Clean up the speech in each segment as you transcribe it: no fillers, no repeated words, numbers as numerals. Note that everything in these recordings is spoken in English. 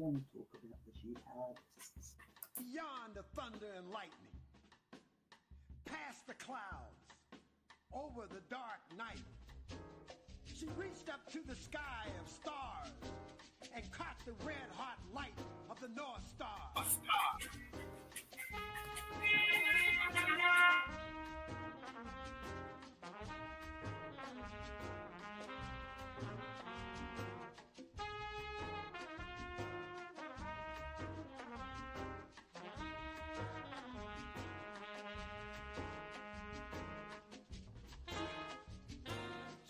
want to talk about the jihadists. Beyond the thunder and lightning, past the clouds, over the dark night, she reached up to the sky of stars and caught the red-hot light of the North Star.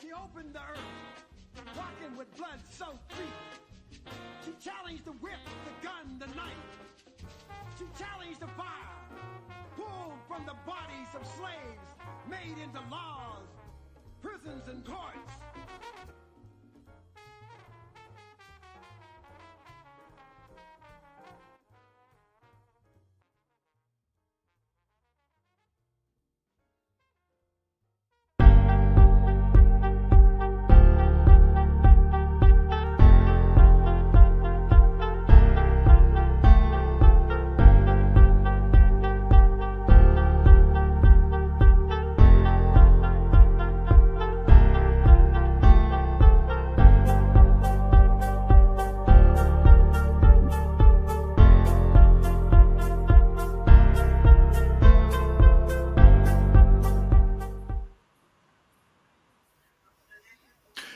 She opened the earth, walking with blood-soaked feet. She challenged the whip, the gun, the knife. She challenged the fire, pulled from the bodies of slaves, made into laws, prisons, and courts.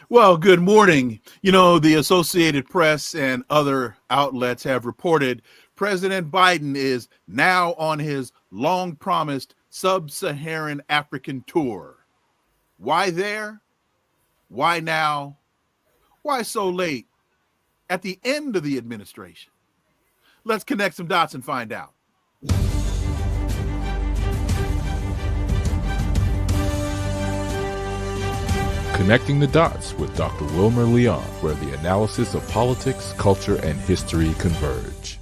Well, good morning. You know, the Associated Press and other outlets have reported President Biden is now on his long-promised sub-Saharan African tour. Why there? Why now? Why so late? At the end of the administration? Let's connect some dots and find out. Connecting the Dots with Dr. Wilmer Leon, where the analysis of politics, culture, and history converge.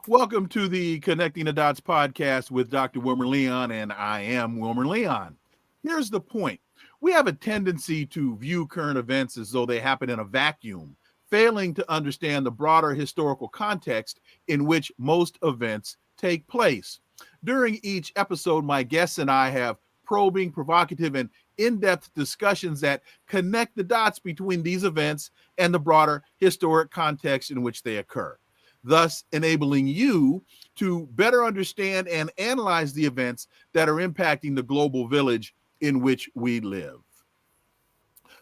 Welcome to the Connecting the Dots podcast with Dr. Wilmer Leon, and I am Wilmer Leon. Here's the point. We have a tendency to view current events as though they happen in a vacuum, failing to understand the broader historical context in which most events take place. During each episode, my guests and I have probing, provocative, and in-depth discussions that connect the dots between these events and the broader historic context in which they occur, thus enabling you to better understand and analyze the events that are impacting the global village in which we live.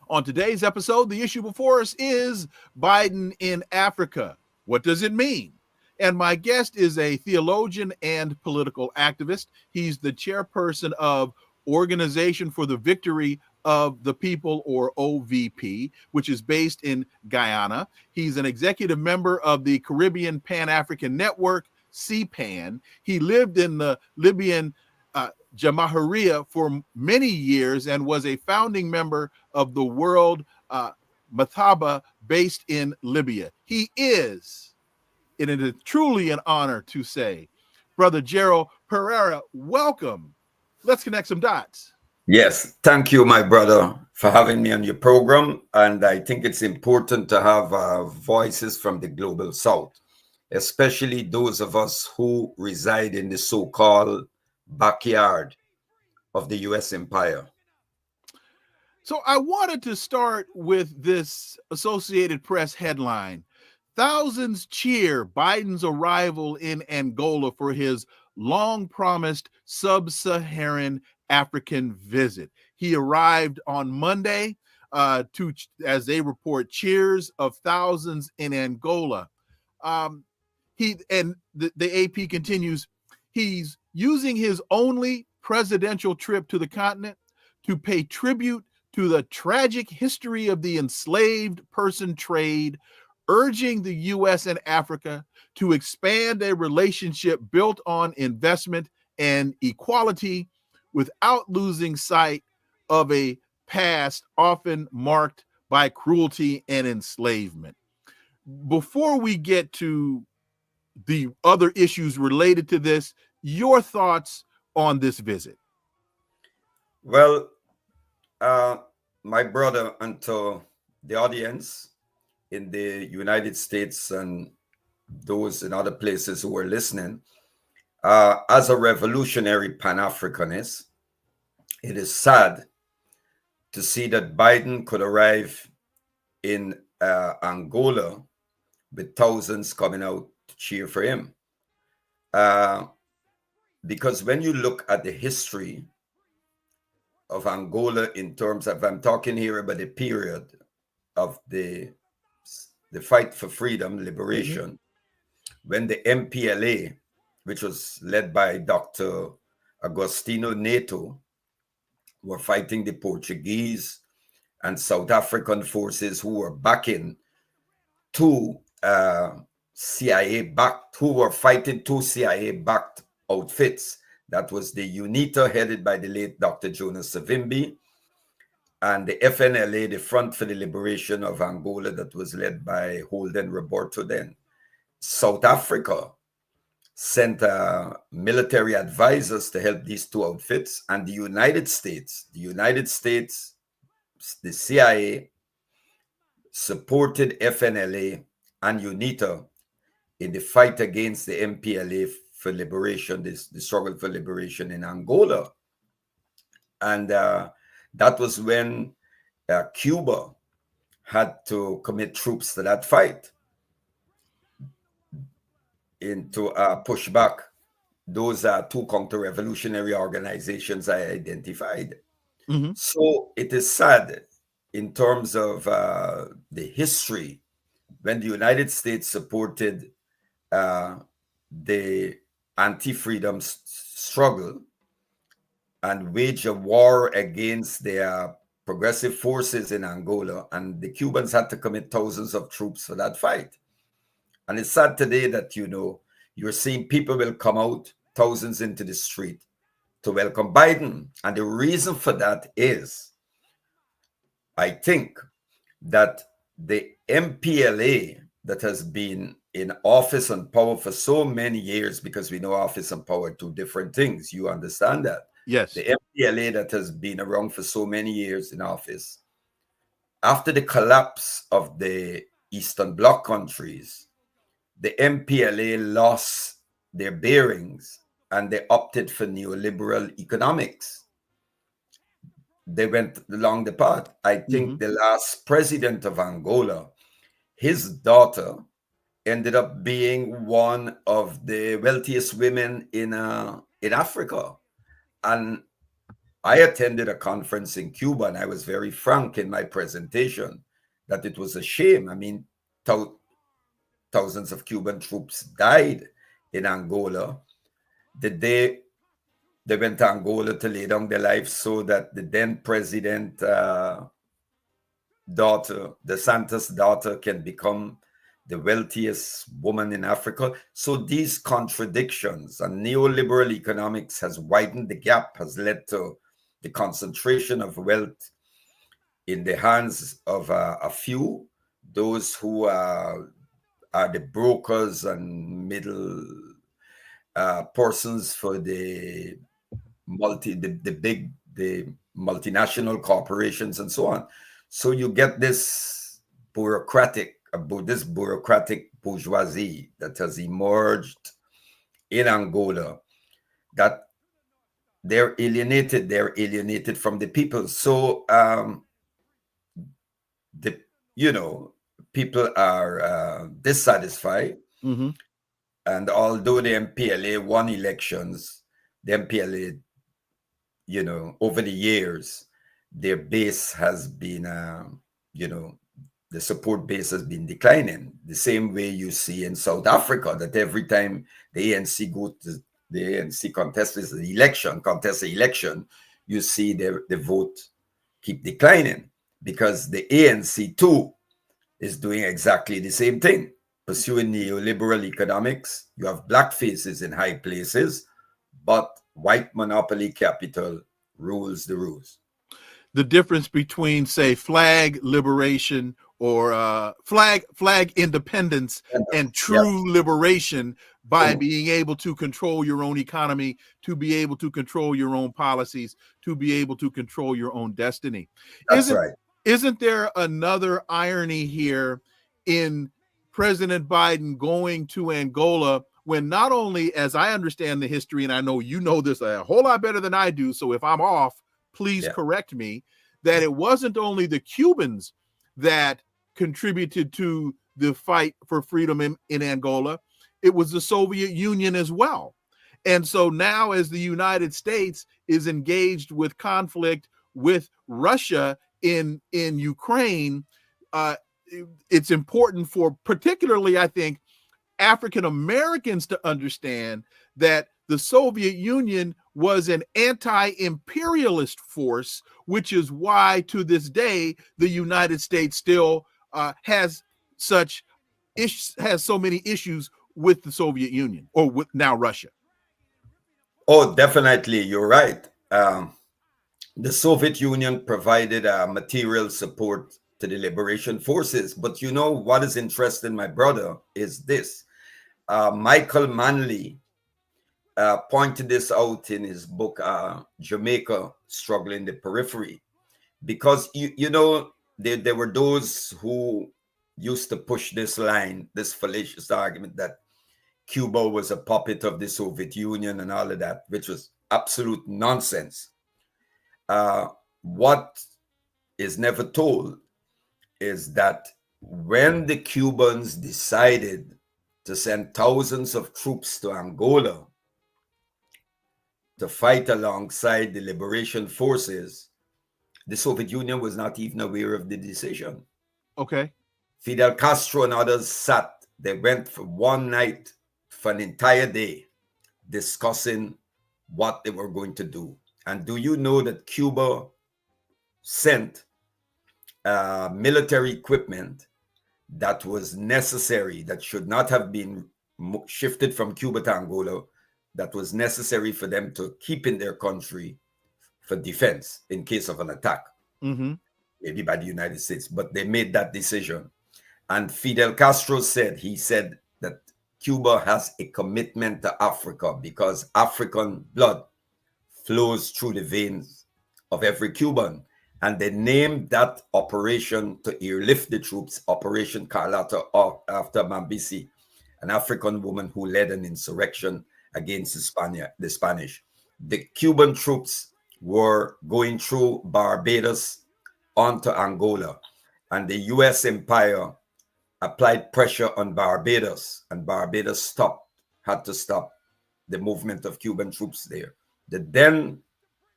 On today's episode, the issue before us is Biden in Africa. What does it mean? And my guest is a theologian and political activist. He's the chairperson of Organization for the Victory of the People, or OVP, which is based in Guyana. He's an executive member of the Caribbean Pan-African Network, CPAN. He lived in the Libyan Jamahiriya for many years and was a founding member of the World Mathaba based in Libya. He is, and it is truly an honor to say, Brother Gerald Perreira, welcome. Let's connect some dots. Yes, thank you, my brother, for having me on your program. And I think it's important to have voices from the global south, especially those of us who reside in the so-called backyard of the U.S. empire. So I wanted to start with this Associated Press headline. Thousands cheer Biden's arrival in Angola for his long-promised sub-Saharan African visit. He arrived on Monday to, as they report, cheers of thousands in Angola. The AP continues, he's using his only presidential trip to the continent to pay tribute to the tragic history of the enslaved person trade, urging the U.S. and Africa to expand a relationship built on investment and equality without losing sight of a past often marked by cruelty and enslavement. Before we get to the other issues related to this, your thoughts on this visit? Well, my brother, and to the audience, in the United States and those in other places who are listening, as a revolutionary Pan-Africanist, it is sad to see that Biden could arrive in Angola with thousands coming out to cheer for him. Because when you look at the history of Angola in terms of, I'm talking here about the period of the fight for freedom, liberation, when the MPLA, which was led by Dr. Agostinho Neto, were fighting the Portuguese and South African forces who were backing two CIA-backed, who were fighting two CIA-backed outfits. That was the UNITA, headed by the late Dr. Jonas Savimbi, and the FNLA, the Front for the Liberation of Angola, that was led by Holden Roberto then. South Africa sent military advisors to help these two outfits, and the United States, the CIA supported FNLA and UNITA in the fight against the MPLA for liberation, the struggle for liberation in Angola. And that was when Cuba had to commit troops to that fight to push back those two counter-revolutionary organizations I identified. So it is sad in terms of the history when the United States supported the anti-freedom struggle and waged a war against the progressive forces in Angola, and the Cubans had to commit thousands of troops for that fight. And it's sad today that, you know, you're seeing people will come out, thousands into the street to welcome Biden. And the reason for that is, I think that the MPLA that has been in office and power for so many years, because we know office and power are two different things. You understand that? Yes. The MPLA that has been around for so many years in office, after the collapse of the Eastern Bloc countries, the MPLA lost their bearings and they opted for neoliberal economics. They went along the path. I think the last president of Angola, his daughter ended up being one of the wealthiest women in Africa. And I attended a conference in Cuba, and I was very frank in my presentation that it was a shame. I mean, thousands of Cuban troops died in Angola the day they went to Angola to lay down their lives so that the then president daughter, the Santos daughter, can become the wealthiest woman in Africa. So these contradictions and neoliberal economics has widened the gap, has led to the concentration of wealth in the hands of a few, those who are the brokers and middle persons for the multinational corporations and so on. So you get this bureaucratic bourgeoisie that has emerged in Angola, that they're alienated from the people. So people are dissatisfied. And although the MPLA won elections, the MPLA, over the years, their base has been, the support base has been declining. The same way you see in South Africa, that every time the ANC contests the election, you see the vote keep declining, because the ANC too is doing exactly the same thing, pursuing neoliberal economics. You have black faces in high places, but white monopoly capital rules the rules. The difference between, say, flag liberation or flag independence and true liberation by being able to control your own economy, to be able to control your own policies, to be able to control your own destiny. That's right. Isn't there another irony here in President Biden going to Angola, when not only, as I understand the history, and I know you know this a whole lot better than I do, so if I'm off, please correct me, that it wasn't only the Cubans that contributed to the fight for freedom in Angola, it was the Soviet Union as well. And so now, as the United States is engaged with conflict with Russia in Ukraine, it's important for particularly, I think, African Americans to understand that the Soviet Union was an anti-imperialist force, which is why to this day the United States still has so many issues with the Soviet Union, or with now Russia. Oh, definitely, you're right. The Soviet Union provided material support to the liberation forces. But you know what is interesting, my brother, is this. Michael Manley pointed this out in his book, Jamaica, Struggling the Periphery. Because, you know, there were those who used to push this line, this fallacious argument that Cuba was a puppet of the Soviet Union and all of that, which was absolute nonsense. What is never told is that when the Cubans decided to send thousands of troops to Angola to fight alongside the liberation forces, the Soviet Union was not even aware of the decision. Okay. Fidel Castro and others they went for one night, for an entire day, discussing what they were going to do. And do you know that Cuba sent military equipment that was necessary, that should not have been shifted from Cuba to Angola, that was necessary for them to keep in their country for defense in case of an attack, maybe by the United States. But they made that decision. And Fidel Castro said that Cuba has a commitment to Africa because African blood flows through the veins of every Cuban. And they named that operation to airlift the troops, Operation Carlotta, after Mambisi, an African woman who led an insurrection against the Spanish. The Cuban troops were going through Barbados onto Angola, and the U.S. empire applied pressure on Barbados, and Barbados had to stop the movement of Cuban troops there. The then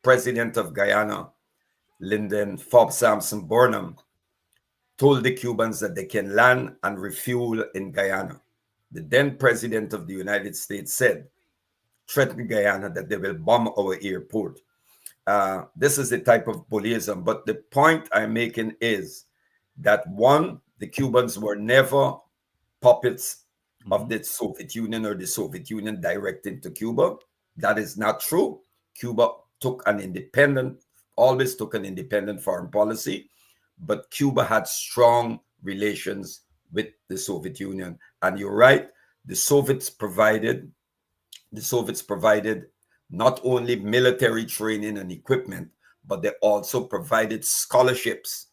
president of Guyana, Lyndon Fobb Sampson Burnham, told the Cubans that they can land and refuel in Guyana. The then president of the United States threatened Guyana that they will bomb our airport. This is the type of bullyism. But the point I'm making is that, one, the Cubans were never puppets of the Soviet Union or the Soviet Union directing to Cuba. That is not true. Cuba always took an independent foreign policy, but Cuba had strong relations with the Soviet Union. And you're right, the Soviets provided not only military training and equipment, but they also provided scholarships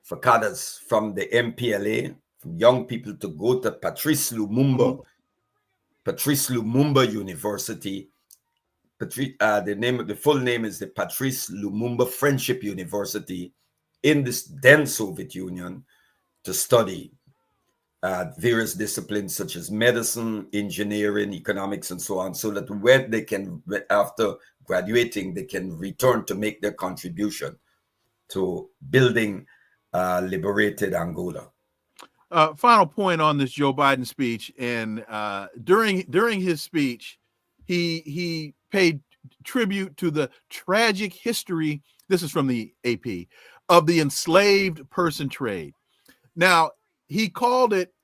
for cadres from the MPLA, from young people to go to Patrice Lumumba University. The full name is the Patrice Lumumba Friendship University in this then Soviet Union, to study various disciplines such as medicine, engineering, economics, and so on, so that when they can, after graduating, they can return to make their contribution to building liberated Angola. Final point on this Joe Biden speech, and during his speech, he paid tribute to the tragic history, this is from the AP, of the enslaved person trade. Now, he called it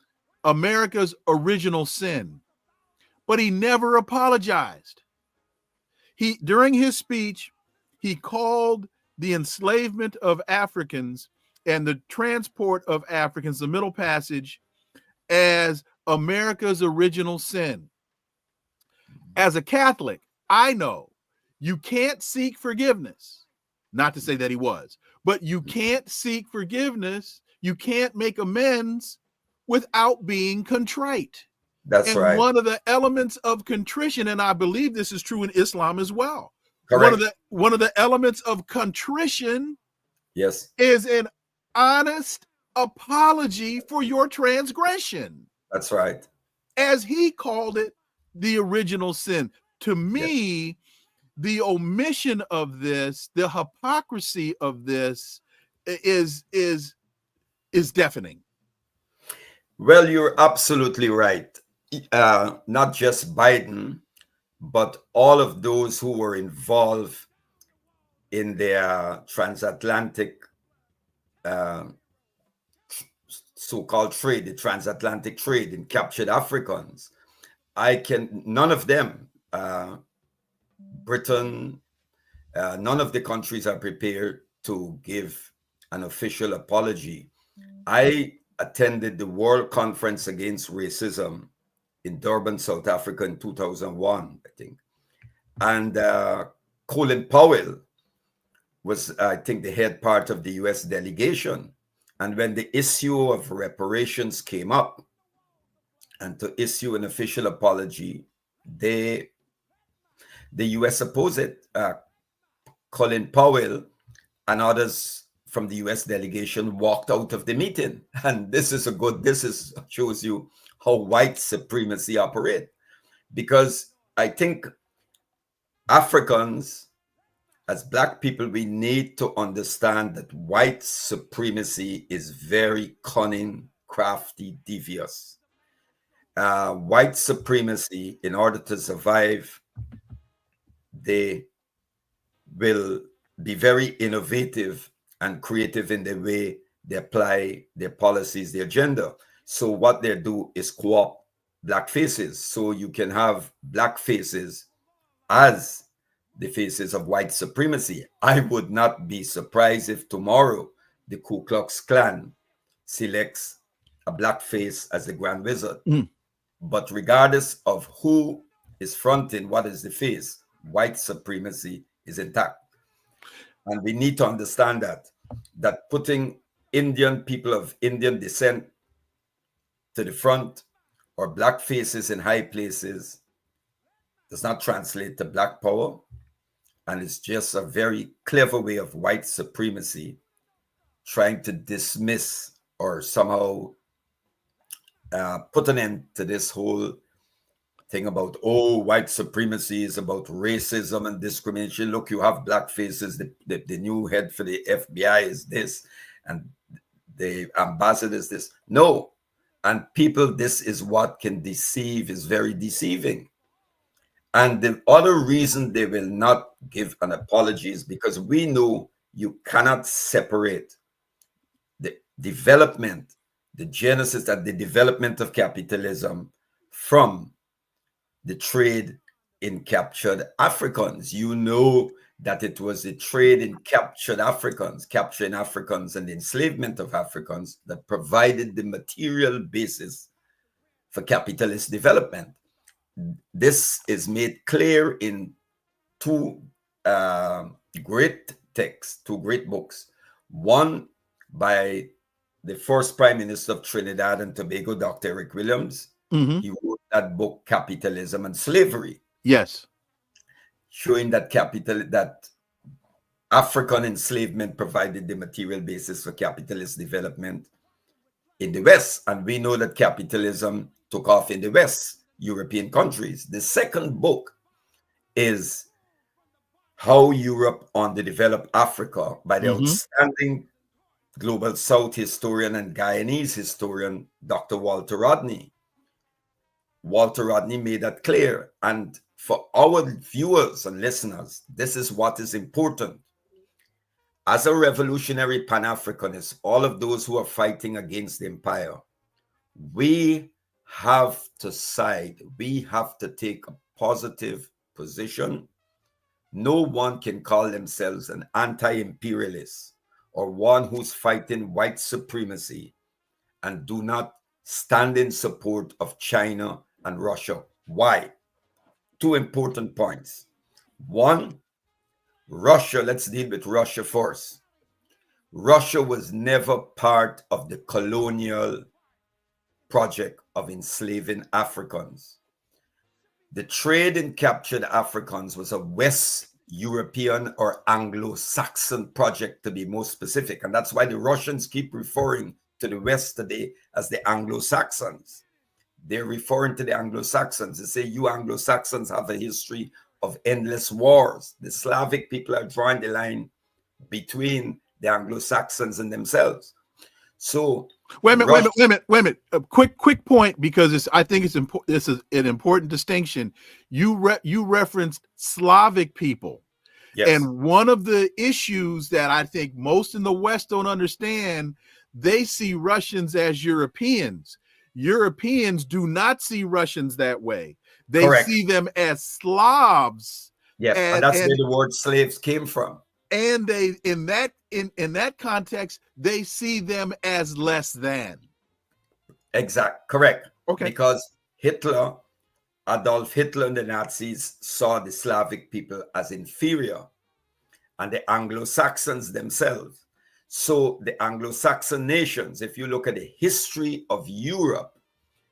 America's original sin, but he never apologized. During his speech, he called the enslavement of Africans and the transport of Africans, the Middle Passage, as America's original sin. As a Catholic, I know you can't seek forgiveness, not to say that he was, but you can't seek forgiveness, you can't make amends without being contrite. That's and right. one of the elements of contrition, and I believe this is true in Islam as well. Correct. One of the elements of contrition, yes, is an honest apology for your transgression. That's right. As he called it, the original sin. To me, yes, the omission of this, the hypocrisy of this is deafening. Well, you're absolutely right. Not just Biden, but all of those who were involved in their transatlantic so-called trade, the transatlantic trade in captured Africans. None of them, Britain, none of the countries are prepared to give an official apology. I attended the World Conference Against Racism in Durban, South Africa in 2001, I think. And Colin Powell was, I think, the head part of the US delegation. And when the issue of reparations came up and to issue an official apology, the US opposed it. Colin Powell and others from the US delegation walked out of the meeting. And this shows you how white supremacy operates. Because I think Africans, as Black people, we need to understand that white supremacy is very cunning, crafty, devious. White supremacy, in order to survive, they will be very innovative and creative in the way they apply their policies, their agenda. So what they do is co-opt Black faces. So you can have Black faces as the faces of white supremacy. I would not be surprised if tomorrow the Ku Klux Klan selects a Black face as the Grand Wizard. But regardless of who is fronting what is the face, white supremacy is intact. And we need to understand that putting Indian people of Indian descent to the front or Black faces in high places does not translate to Black power. And it's just a very clever way of white supremacy trying to dismiss or somehow put an end to this whole thing about, white supremacy is about racism and discrimination. Look, you have Black faces. The new head for the FBI is this, and the ambassador is this. No. And people, this is what can deceive, is very deceiving. And the other reason they will not give an apology is because we know you cannot separate the development, the genesis and the development of capitalism from the trade in captured Africans. You know that it was the trade in capturing Africans and the enslavement of Africans that provided the material basis for capitalist development. This is made clear in two great texts, two great books. One by the first Prime Minister of Trinidad and Tobago, Dr. Eric Williams. He wrote that book, Capitalism and Slavery. Yes. Showing that African enslavement provided the material basis for capitalist development in the West. And we know that capitalism took off in the West, European countries. The second book is How Europe Underdeveloped Africa by the outstanding Global South historian and Guyanese historian, Dr. Walter Rodney. Walter Rodney made that clear. And for our viewers and listeners, this is what is important. As a revolutionary Pan-Africanist, all of those who are fighting against the empire, we have to side. We have to take a positive position. No one can call themselves an anti-imperialist or one who's fighting white supremacy and do not stand in support of China and Russia. Why? Two important points. One, Russia, let's deal with Russia first. Russia was never part of the colonial project of enslaving Africans. The trade in captured Africans was a West European or Anglo-Saxon project, to be more specific. And that's why the Russians keep referring to the West today as the Anglo-Saxons. They're referring to the Anglo-Saxons. They say, you Anglo-Saxons have a history of endless wars. The Slavic people are drawing the line between the Anglo-Saxons and themselves. So wait a minute. A quick point, because I think it's important. This is an important distinction. You referenced Slavic people, yes. And one of the issues that I think most in the West don't understand, they see Russians as Europeans. Europeans do not see Russians that way. They Correct. see them as Slavs. Yes, and that's where the word slaves came from. And they, in that context, they see them as less than. Correct. Okay. Because Adolf Hitler and the Nazis saw the Slavic people as inferior, and the Anglo-Saxons themselves. So the Anglo-Saxon nations, if you look at the history of Europe,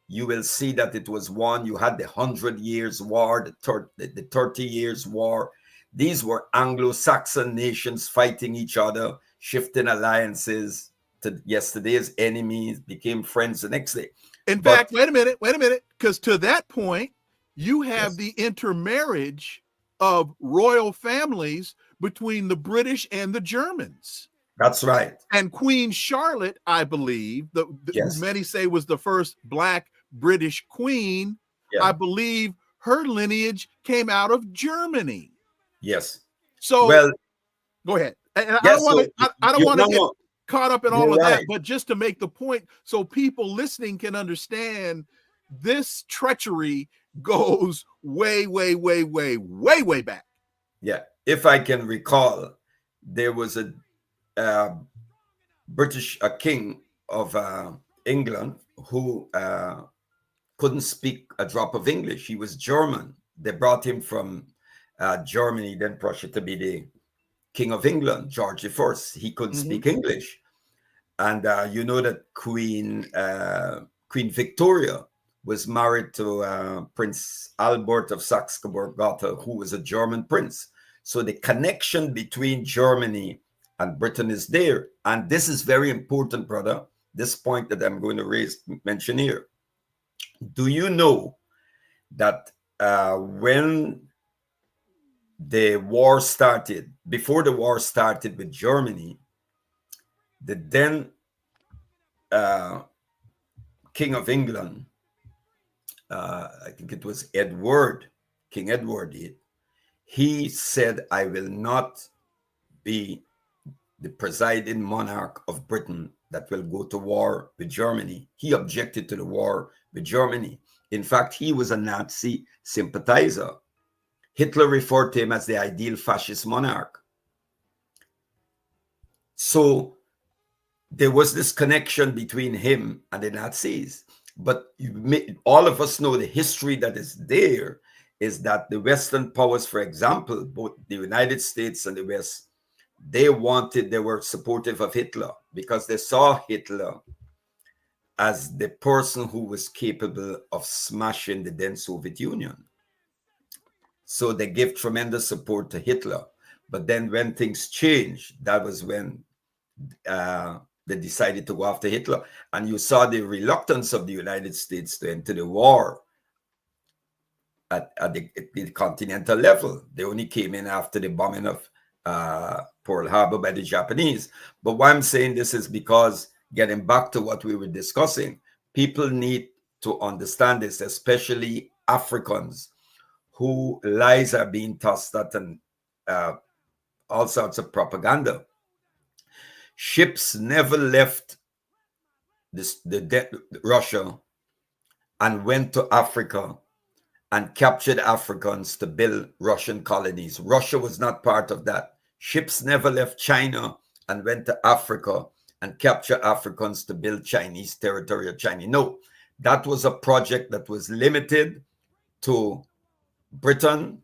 you will see that it was one. You had the 100 Years' War, the 30 Years' War. These were Anglo-Saxon nations fighting each other, shifting alliances to yesterday's enemies, became friends the next day. In fact, wait a minute, because to that point, you have the intermarriage of royal families between the British and the Germans. That's right. And Queen Charlotte, I believe, who many say was the first Black British queen, I believe her lineage came out of Germany. Yes. So, well, go ahead. And I don't want to get caught up in all of that, but just to make the point so people listening can understand, this treachery goes way, way, way, way, way, way back. Yeah. If I can recall, there was a king of England who couldn't speak a drop of English. He was German. They brought him from Germany, then Prussia, to be the King of England, George I. He couldn't speak English. And you know that Queen Victoria was married to Prince Albert of Saxe-Coburg-Gotha, who was a German prince. So the connection between Germany and Britain is there. And this is very important, brother, this point that I'm going to mention here. Do you know that when the war started, before the war started with Germany, the then King of England, I think it was King Edward, he said, I will not be the presiding monarch of Britain that will go to war with Germany. He objected to the war with Germany. In fact, he was a Nazi sympathizer. Hitler referred to him as the ideal fascist monarch. So there was this connection between him and the Nazis. But all of us know the history that is there is that the Western powers, for example, both the United States and the West, they were supportive of Hitler because they saw Hitler as the person who was capable of smashing the then Soviet Union. So they gave tremendous support to Hitler. But then when things changed, that was when they decided to go after Hitler. And you saw the reluctance of the United States to enter the war at the continental level. They only came in after the bombing of Pearl Harbor by the Japanese. But why I'm saying this is because, getting back to what we were discussing, people need to understand this, especially Africans, who lies are being tossed at and all sorts of propaganda. Ships never left Russia and went to Africa and captured Africans to build Russian colonies. Russia was not part of that. Ships never left China and went to Africa and captured Africans to build Chinese territorial China. No, that was a project that was limited to Britain,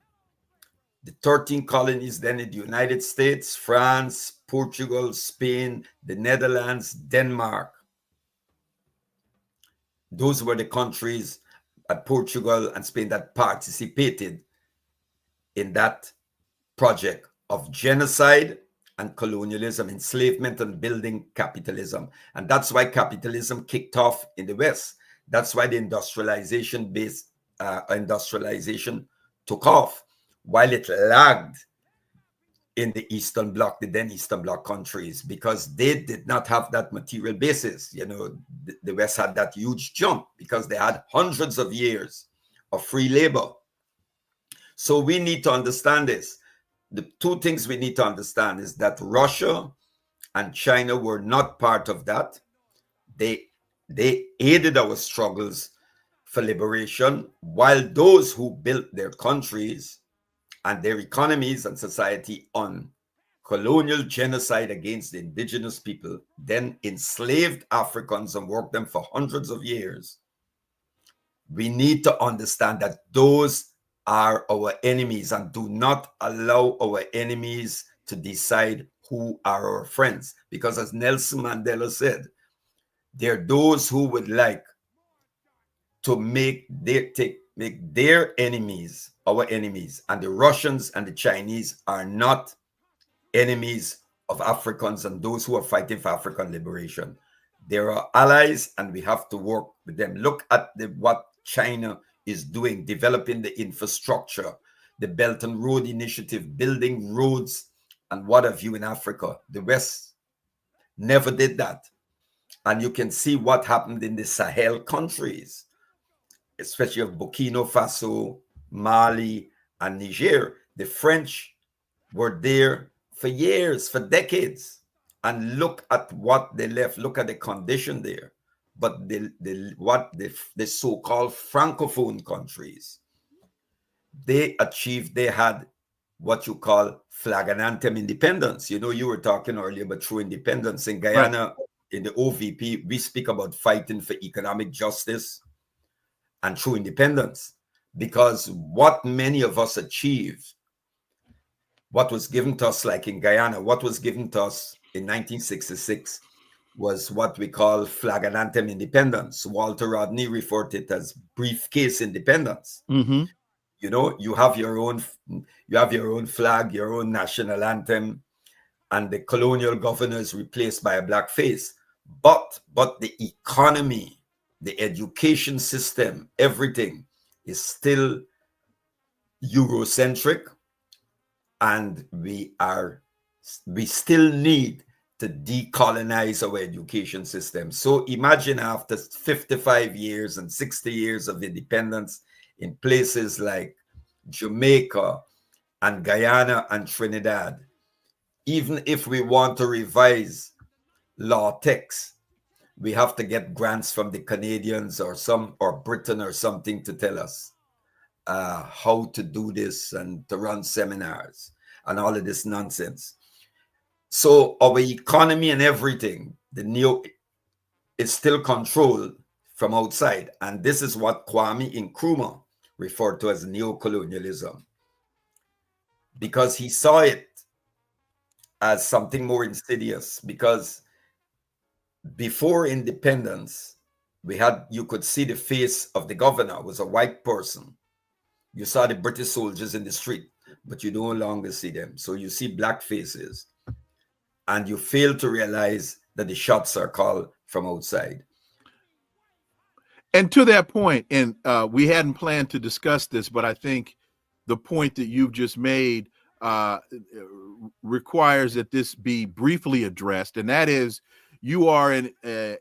the 13 colonies then in the United States, France, Portugal, Spain, the Netherlands, Denmark. Those were the countries, Portugal and Spain, that participated in that project of genocide and colonialism, enslavement and building capitalism. And that's why capitalism kicked off in the West. That's why the industrialization took off, while it lagged in the Eastern Bloc, the then Eastern Bloc countries, because they did not have that material basis. You know, the West had that huge jump because they had hundreds of years of free labor. So we need to understand this. The two things we need to understand is that Russia and China were not part of that. They aided our struggles for liberation, while those who built their countries and their economies and society on colonial genocide against the indigenous people, then enslaved Africans and worked them for hundreds of years. We need to understand that those are our enemies, and do not allow our enemies to decide who are our friends. Because as Nelson Mandela said, there are those who would like to make their enemies our enemies, and the Russians and the Chinese are not enemies of Africans and those who are fighting for African liberation. There are allies, and we have to work with them. Look at what China is doing, developing the infrastructure, the Belt and Road Initiative, building roads and what have you in Africa. The West never did that. And you can see what happened in the Sahel countries, especially of Burkina Faso, Mali, and Niger. The French were there for years, for decades. And look at what they left. Look at the condition there. But the so-called Francophone countries, they had what you call flag and anthem independence. You know, you were talking earlier about true independence. In Guyana, right, in the OVP, we speak about fighting for economic justice and true independence. Because what many of us achieved, what was given to us, like in Guyana, what was given to us in 1966, was what we call flag and anthem independence. Walter Rodney referred to it as briefcase independence. Mm-hmm. You know, you have your own flag, your own national anthem, and the colonial governor is replaced by a black face. But the economy, the education system, everything is still Eurocentric, and we still need to decolonize our education system. So imagine after 55 years and 60 years of independence in places like Jamaica and Guyana and Trinidad, even if we want to revise law texts, we have to get grants from the Canadians or Britain or something to tell us how to do this and to run seminars and all of this nonsense. So our economy and everything, is still controlled from outside. And this is what Kwame Nkrumah referred to as neocolonialism, because he saw it as something more insidious. Because before independence, you could see the face of the governor was a white person. You saw the British soldiers in the street, but you no longer see them. So you see black faces. And you fail to realize that the shots are called from outside. And to that point, and we hadn't planned to discuss this, but I think the point that you've just made requires that this be briefly addressed. And that is, you are an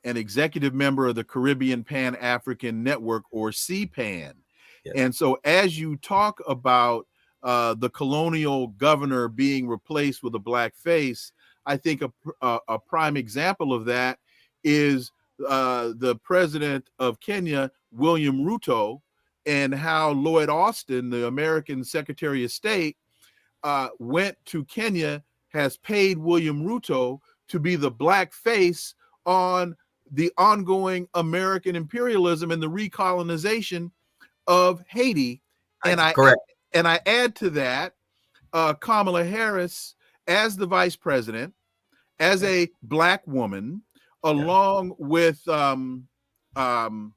executive member of the Caribbean Pan-African Network, or CPAN. Yes. And so as you talk about the colonial governor being replaced with a black face, I think a prime example of that is the president of Kenya, William Ruto, and how Lloyd Austin, the American Secretary of State, went to Kenya, has paid William Ruto to be the black face on the ongoing American imperialism and the recolonization of Haiti. And correct. And I add to that Kamala Harris as the vice president, as a black woman, along with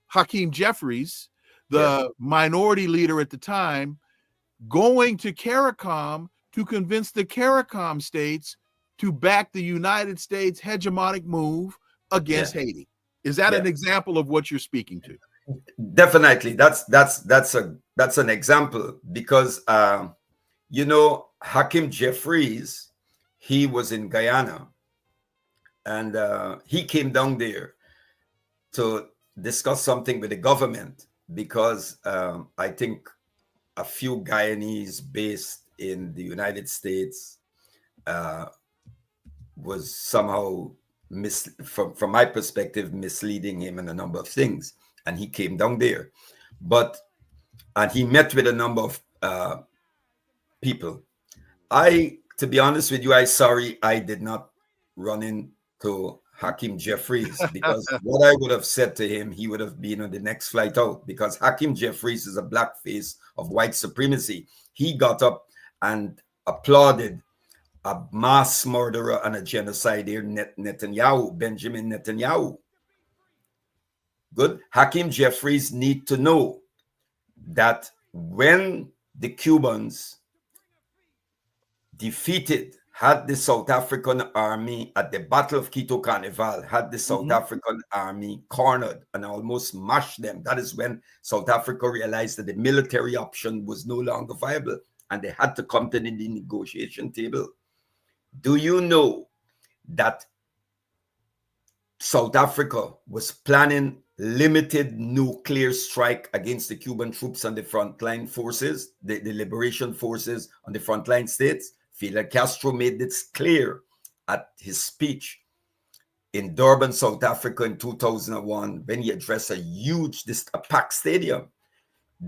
Hakeem Jeffries, the minority leader at the time, going to CARICOM to convince the CARICOM states to back the United States hegemonic move against Haiti. Is that an example of what you're speaking to? Definitely. That's an example, because you know, Hakeem Jeffries, he was in Guyana, and he came down there to discuss something with the government, because I think a few Guyanese based in the United States was somehow, from my perspective, misleading him in a number of things. And he came down there. And he met with a number of people. To be honest with you, I'm sorry I did not run into Hakeem Jeffries, because what I would have said to him, he would have been on the next flight out, because Hakeem Jeffries is a black face of white supremacy. He got up and applauded a mass murderer and a genocider, Netanyahu, Benjamin Netanyahu. Good. Hakeem Jeffries need to know that when the Cubans had the South African army at the Battle of Quito Carnival, had the South African army cornered and almost mashed them. That is when South Africa realized that the military option was no longer viable, and they had to come to the negotiation table. Do you know that South Africa was planning limited nuclear strike against the Cuban troops on the frontline forces, the liberation forces on the frontline states? Fidel Castro made this clear at his speech in Durban, South Africa in 2001, when he addressed a packed stadium.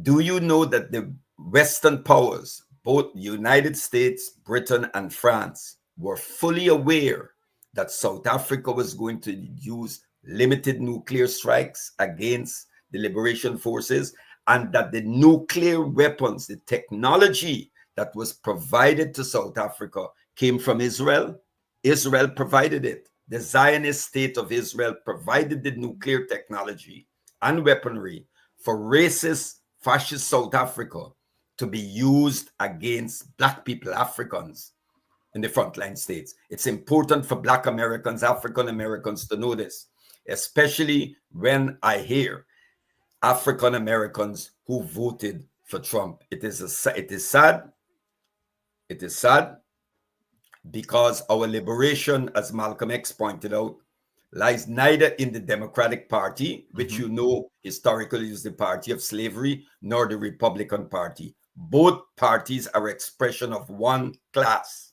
Do you know that the Western powers, both the United States, Britain, and France, were fully aware that South Africa was going to use limited nuclear strikes against the liberation forces, and that the nuclear weapons, the technology that was provided to South Africa came from Israel? Israel provided it. The Zionist state of Israel provided the nuclear technology and weaponry for racist, fascist South Africa to be used against black people, Africans, in the frontline states. It's important for black Americans, African Americans to know this, especially when I hear African Americans who voted for Trump. It is sad. It is sad, because our liberation, as Malcolm X pointed out, lies neither in the Democratic Party, which you know historically is the party of slavery, nor the Republican Party. Both parties are expression of one class,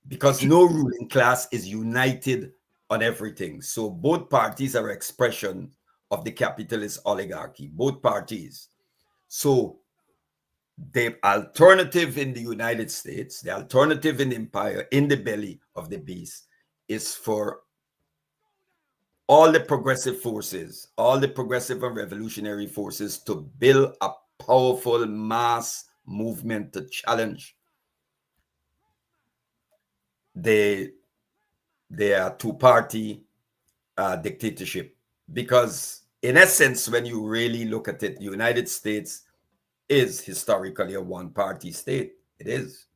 because no ruling class is united on everything. So both parties are expression of the capitalist oligarchy, both parties. So the alternative in the United States, the alternative in the empire, in the belly of the beast, is for all the progressive forces, all the progressive and revolutionary forces, to build a powerful mass movement to challenge the two-party dictatorship. Because in essence, when you really look at it, the United States is historically a one-party state. It is.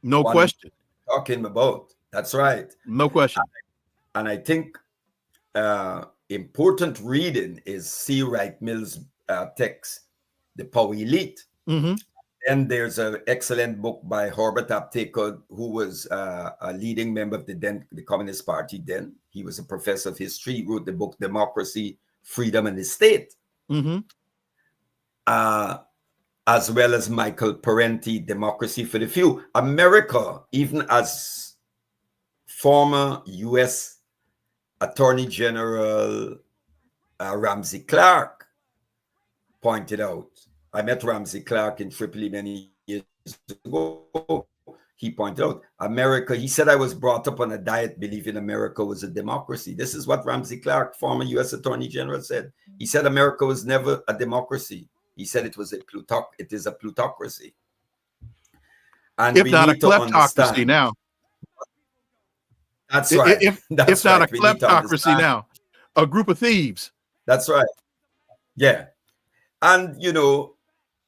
No question. Talking about. That's right. No question. And I think important reading is C. Wright Mills' text, The Power Elite. And there's an excellent book by Herbert Aptheker, who was a leading member of the Communist Party then. He was a professor of history. He wrote the book Democracy, Freedom, and the State. As well as Michael Parenti, Democracy for the Few. America, even as former U.S. Attorney General Ramsey Clark pointed out. I met Ramsey Clark in Tripoli many years ago. He pointed out, America, he said, I was brought up on a diet believing America was a democracy. This is what Ramsey Clark, former U.S. Attorney General, said. He said America was never a democracy. He said it is a plutocracy. And if we not need a to kleptocracy understand now. That's right. If not a We need to kleptocracy understand. now, a group of thieves. That's right. Yeah. And,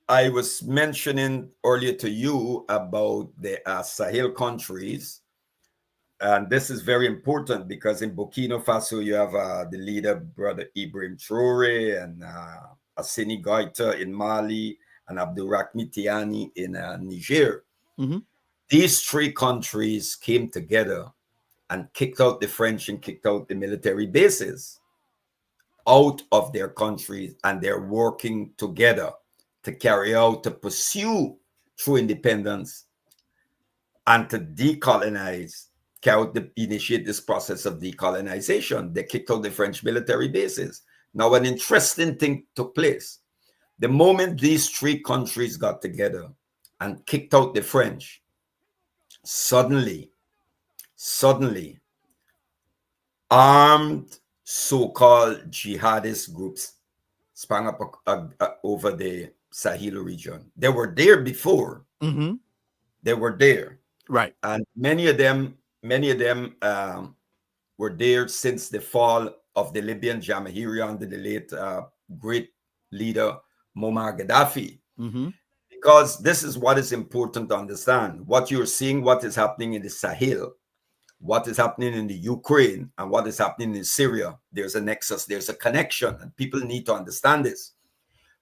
I was mentioning earlier to you about the Sahel countries. And this is very important because in Burkina Faso, you have the leader, Brother Ibrahim Traore, and Assini Goita in Mali, and Abdurrahman Tiani in Niger. Mm-hmm. These three countries came together and kicked out the French and kicked out the military bases out of their countries, and they're working together to to pursue true independence and to initiate this process of decolonization. They kicked out the French military bases. Now, an interesting thing took place. The moment these three countries got together and kicked out the French, suddenly, armed so-called jihadist groups sprang up over the Sahel region. They were there before. Mm-hmm. They were there. Right. And many of them were there since the fall of the Libyan Jamahiriya under the late great leader Muammar Gaddafi. Mm-hmm. Because this is what is important to understand. What you're seeing, what is happening in the Sahel, what is happening in the Ukraine, and what is happening in Syria. There's a nexus, there's a connection, and people need to understand this.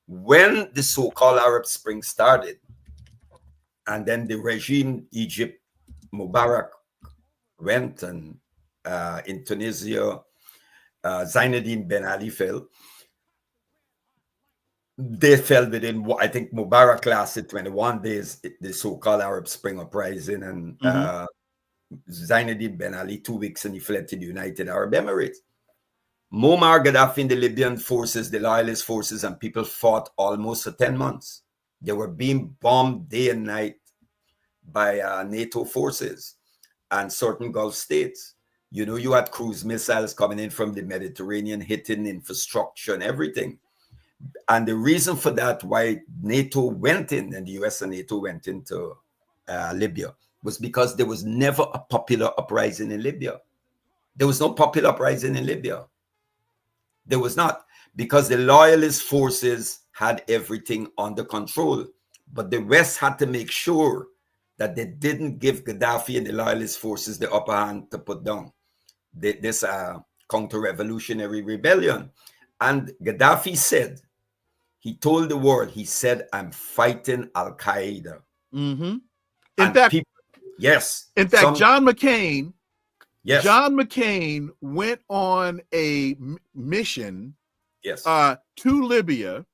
When the so-called Arab Spring started, and then the regime, Egypt, Mubarak went, and in Tunisia, Zainuddin Ben Ali fell. They fell within, I think Mubarak lasted 21 days, the so-called Arab Spring uprising, and Zainuddin Ben Ali 2 weeks, and he fled to the United Arab Emirates. Muammar Gaddafi and the Libyan forces, the loyalist forces, and people fought almost for 10 months. They were being bombed day and night by NATO forces and certain Gulf states. You had cruise missiles coming in from the Mediterranean, hitting infrastructure and everything. And the reason for that, why NATO went in, and the US and NATO went into Libya, was because there was never a popular uprising in Libya. There was no popular uprising in Libya. There was not, because the loyalist forces had everything under control. But the West had to make sure that they didn't give Gaddafi and the loyalist forces the upper hand to put down this counter-revolutionary rebellion. And Gaddafi said, he told the world, he said, I'm fighting Al-Qaeda. Mm-hmm. In fact, John McCain went on a mission to Libya.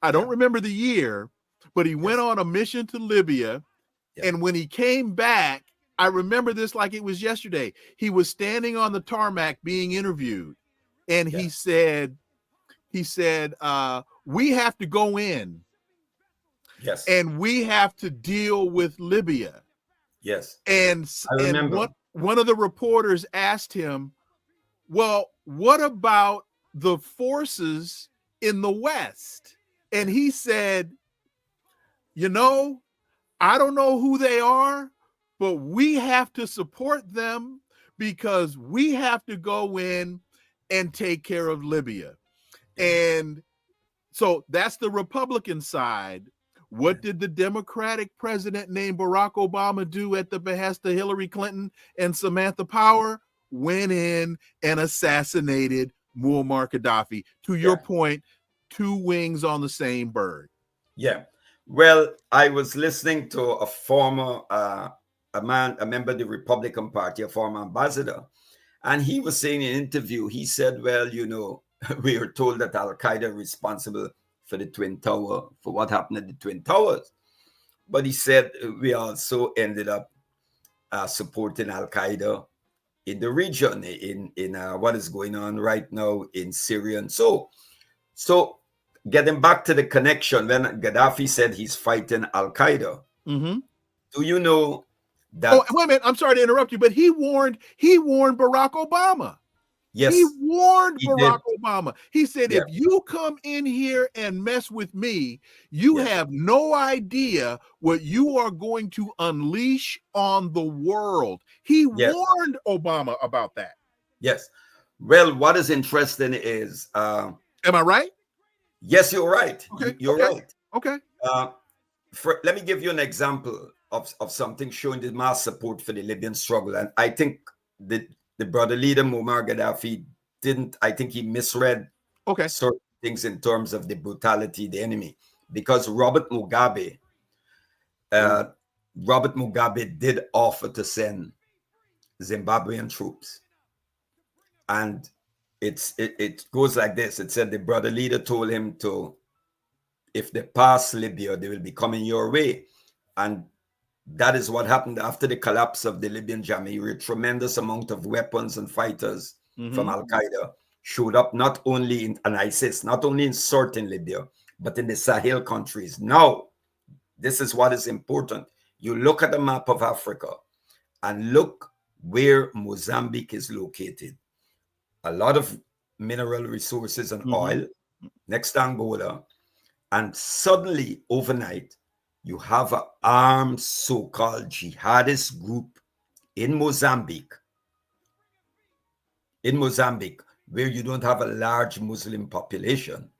I don't remember the year, but he went on a mission to Libya. Yeah. And when he came back, I remember this like it was yesterday. He was standing on the tarmac being interviewed. And he said, we have to go in. Yes. And we have to deal with Libya. Yes. And one of the reporters asked him, well, what about the forces in the West? And he said, I don't know who they are, but we have to support them because we have to go in and take care of Libya. And so that's the Republican side. What did the Democratic president named Barack Obama do at the behest of Hillary Clinton and Samantha Power? Went in and assassinated Muammar Gaddafi. To your point, two wings on the same bird. Yeah. Well, I was listening to a former, a member of the Republican Party, a former ambassador, and he was saying in an interview, he said, well, we are told that Al-Qaeda is responsible for the Twin Tower, for what happened at the Twin Towers. But he said we also ended up supporting Al-Qaeda in the region, in what is going on right now in Syria. And so getting back to the connection, when Gaddafi said he's fighting Al-Qaeda, do you know that? Oh, wait a minute, I'm sorry to interrupt you, but he warned Barack Obama. Yes, He warned he Barack did. Obama. He said, Yeah. if you come in here and mess with me, you Yes. have no idea what you are going to unleash on the world. He Yes. warned Obama about that. Yes. Well, what is interesting is, Am I right? yes, you're right. Okay. You're Okay. right. Okay. Let me give you an example of something showing the mass support for the Libyan struggle. And I think the brother leader, Muammar Gaddafi, didn't, I think he misread Okay. certain things in terms of the brutality of the enemy. Because Robert Mugabe did offer to send Zimbabwean troops. And it goes like this. It said the brother leader told him to, if they pass Libya, they will be coming your way. And that is what happened after the collapse of the Libyan Jamahiriya. Tremendous amount of weapons and fighters from Al-Qaeda showed up not only in ISIS, not only in certain Libya, but in the Sahel countries. Now, this is what is important. You look at the map of Africa and look where Mozambique is located. A lot of mineral resources and oil next to Angola. And suddenly, overnight, you have an armed so-called jihadist group in Mozambique, where you don't have a large Muslim population,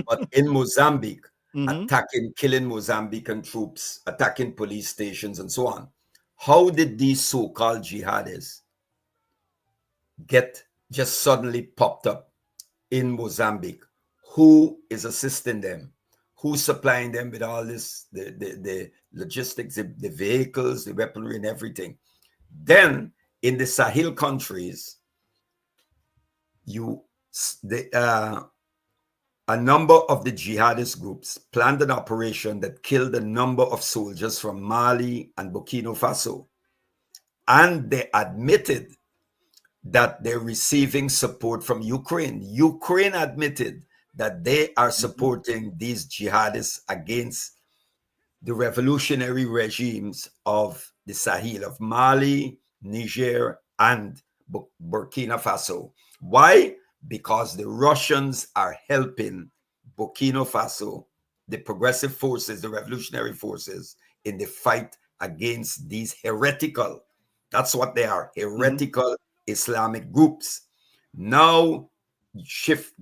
but in Mozambique, attacking, killing Mozambican troops, attacking police stations, and so on. How did these so-called jihadists get just suddenly popped up in Mozambique? Who is assisting them? Who's supplying them with all this, the logistics, the vehicles, the weaponry, and everything? Then in the Sahel countries, a number of the jihadist groups planned an operation that killed a number of soldiers from Mali and Burkina Faso. And they admitted that they're receiving support from Ukraine. Ukraine admitted that they are supporting these jihadists against the revolutionary regimes of the Sahel, of Mali, Niger, and Burkina Faso. Why? Because the Russians are helping Burkina Faso, the progressive forces, the revolutionary forces, in the fight against these heretical, that's what they are, heretical Islamic groups. Now,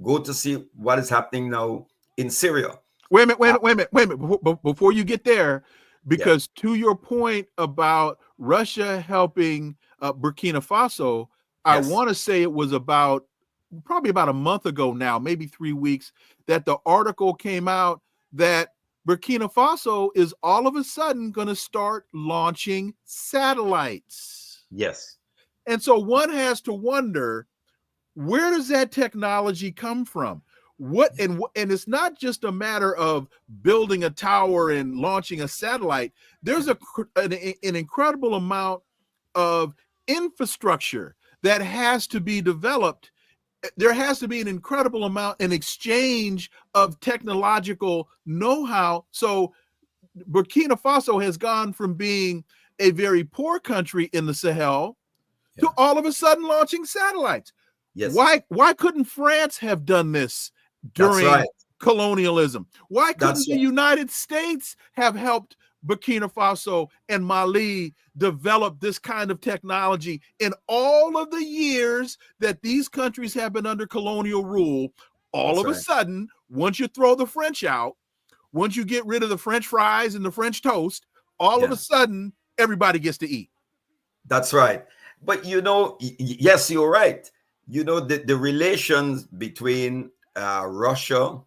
go to see what is happening now in Syria. Wait a minute. Before you get there, because to your point about Russia helping Burkina Faso, I want to say it was probably about a month ago now, maybe 3 weeks, that the article came out that Burkina Faso is all of a sudden going to start launching satellites. Yes. And so one has to wonder, where does that technology come from? And it's not just a matter of building a tower and launching a satellite. There's an incredible amount of infrastructure that has to be developed. There has to be an incredible amount, an exchange of technological know-how. So Burkina Faso has gone from being a very poor country in the Sahel to all of a sudden launching satellites. Yes. Why couldn't France have done this during colonialism? Why couldn't the United States have helped Burkina Faso and Mali develop this kind of technology in all of the years that these countries have been under colonial rule? All of a sudden, once you throw the French out, once you get rid of the French fries and the French toast, all of a sudden, everybody gets to eat. That's right. But, yes, you're right. The relations between Russia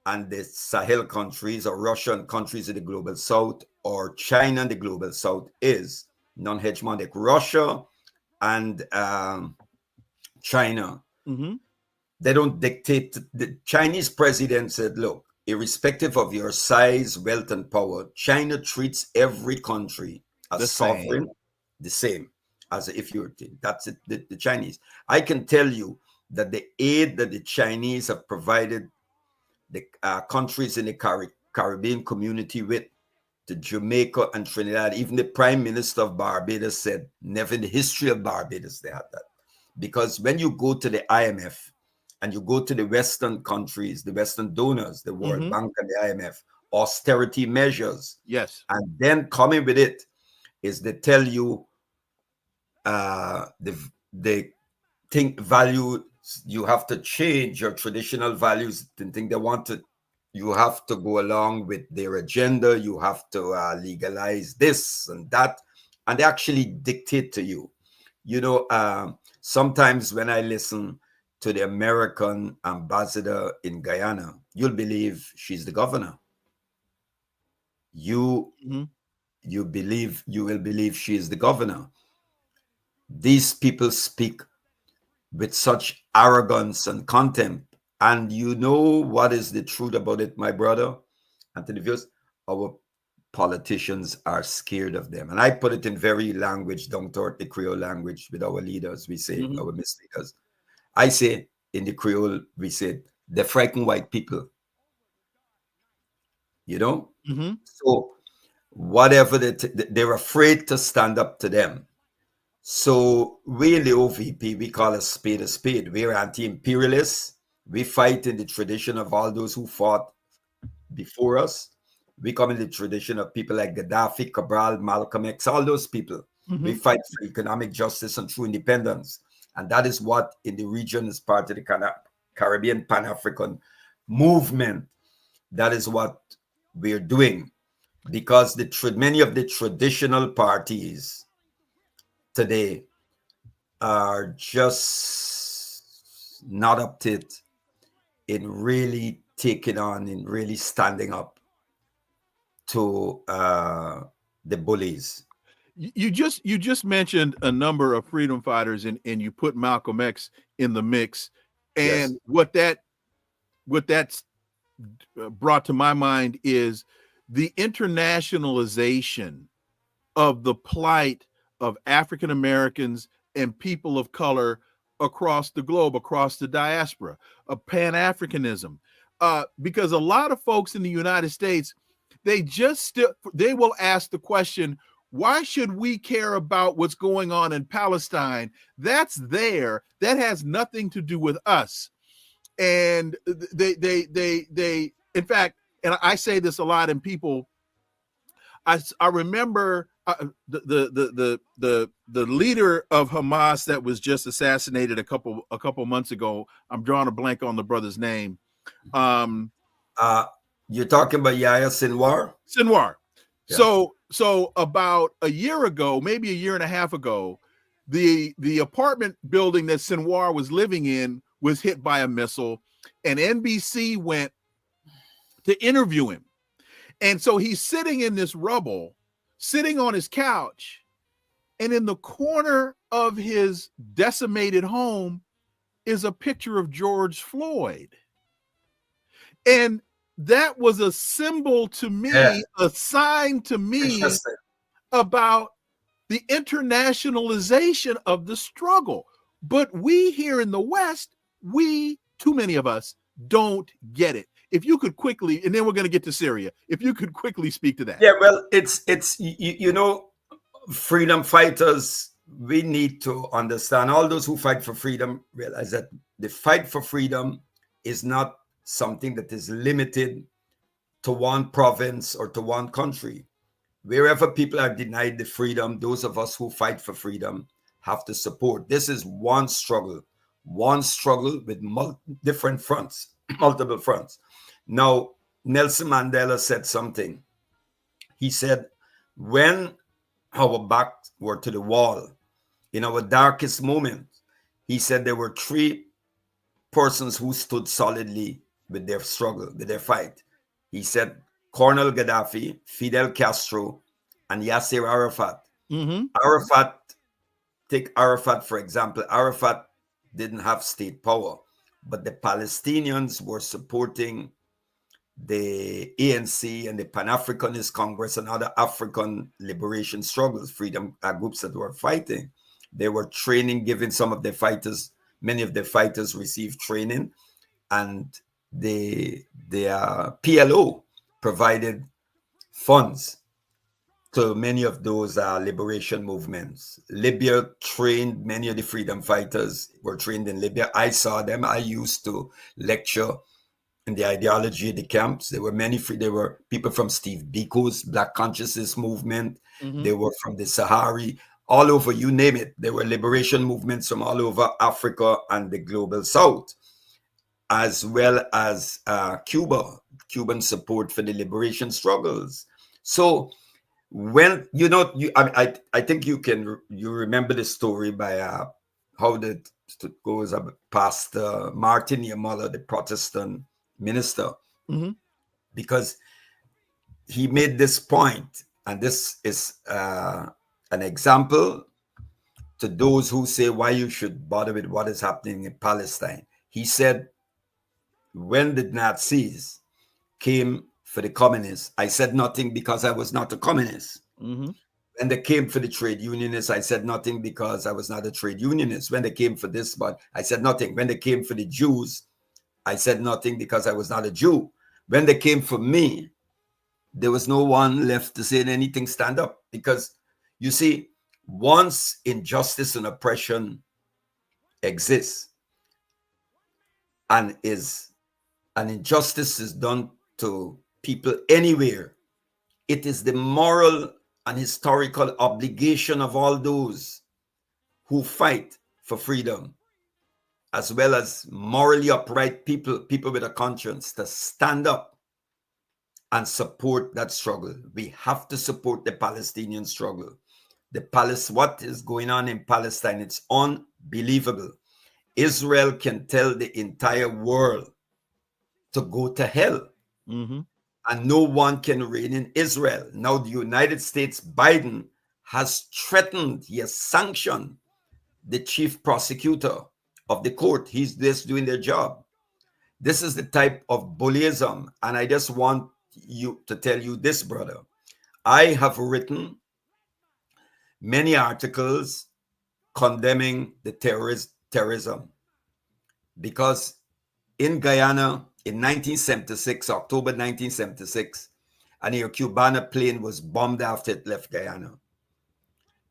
and the Sahel countries, or Russian countries in the global south, or China in the global south, is non-hegemonic. Russia and China, they don't dictate. The Chinese president said, look, irrespective of your size, wealth, and power, China treats every country as sovereign, the same as if you're, that's it, the Chinese. I can tell you that the aid that the Chinese have provided the countries in the Caribbean community with, to Jamaica and Trinidad, even the Prime Minister of Barbados said, never in the history of Barbados they had that. Because when you go to the IMF and you go to the Western countries, the Western donors, the World Bank and the IMF, austerity measures, Yes. and then coming with it is they tell you they think values, you have to change your traditional values. They think they want to, you have to go along with their agenda. You have to legalize this and that, and they actually dictate to you. You know, sometimes when I listen to the American ambassador in Guyana, you'll believe she's the governor. You will believe she is the governor. These people speak with such arrogance and contempt. And you know what is the truth about it, my brother? And to the viewers, our politicians are scared of them. And I put it in very language, down to the Creole language with our leaders. We say, our misleaders. I say, in the Creole, we say, they frighten white people. You know? So whatever they're afraid to stand up to them. So we in the OVP, we call a spade a spade. We're anti-imperialists. We fight in the tradition of all those who fought before us. We come in the tradition of people like Gaddafi, Cabral, Malcolm X, all those people. We fight for economic justice and true independence. And that is what in the region is part of the Caribbean Pan-African movement. That is what we're doing. Because many of the traditional parties today are just not up to it in really taking on, in really standing up to the bullies. You just mentioned a number of freedom fighters, and you put Malcolm X in the mix, and yes. what that's brought to my mind is the internationalization of the plight of African Americans and people of color across the globe, across the diaspora, of Pan-Africanism. Because a lot of folks in the United States, they will ask the question, why should we care about what's going on in Palestine? That's there. That has nothing to do with us. And they in fact, and I say this a lot, and people, I remember the leader of Hamas that was just assassinated a couple months ago. I'm drawing a blank on the brother's name. You're talking about Yahya Sinwar? Sinwar. Yeah. So about a year ago, maybe a year and a half ago, the apartment building that Sinwar was living in was hit by a missile, and NBC went to interview him. And so he's sitting in this rubble, sitting on his couch, and in the corner of his decimated home is a picture of George Floyd. And that was a symbol to me, a sign to me about the internationalization of the struggle. But we here in the West, too many of us, don't get it. If you could quickly, and then we're going to get to Syria, if you could quickly speak to that. Yeah, well, it's you know, freedom fighters, we need to understand, all those who fight for freedom realize that the fight for freedom is not something that is limited to one province or to one country. Wherever people are denied the freedom, those of us who fight for freedom have to support. This is one struggle with different fronts, multiple fronts. Now, Nelson Mandela said something. He said, when our backs were to the wall, in our darkest moment, he said there were three persons who stood solidly with their struggle, with their fight. He said, Colonel Gaddafi, Fidel Castro, and Yasser Arafat. Take Arafat, for example. Arafat didn't have state power, but the Palestinians were supporting the ANC and the Pan-Africanist Congress and other African liberation struggles, freedom groups that were fighting. They were training, giving some of the fighters, many of the fighters received training, and the PLO provided funds to many of those liberation movements. Libya trained many of the freedom fighters were trained in Libya. I saw them. I used to lecture in the ideology of the camps. There were there were people from Steve Biko's Black Consciousness movement. They were from the Sahari, all over, you name it. There were liberation movements from all over Africa and the global South, as well as Cuban support for the liberation struggles. So when I think you remember the story by how it goes up past Martin Niemöller, the Protestant minister, because he made this point, and this is an example to those who say why you should bother with what is happening in Palestine. He said, when the Nazis came for the communists, I said nothing because I was not a communist. When they came for the trade unionists, I said nothing because I was not a trade unionist. When they came for this, but I said nothing. When they came for the Jews, I said nothing because I was not a Jew. When they came for me, there was no one left to say anything, stand up. Because you see, once injustice and oppression exists and an injustice is done to people anywhere, it is the moral and historical obligation of all those who fight for freedom, as well as morally upright people with a conscience, to stand up and support that struggle. We have to support the Palestinian struggle. What is going on in Palestine, it's unbelievable. Israel can tell the entire world to go to hell, and no one can reign in Israel. Now the United States, Biden has threatened, he has sanctioned the chief prosecutor of the court. He's just doing their job. This is the type of bullyism. And I just want you to tell you this, brother. I have written many articles condemning the terrorism, because in Guyana in 1976, October 1976, an Air Cubana plane was bombed after it left Guyana.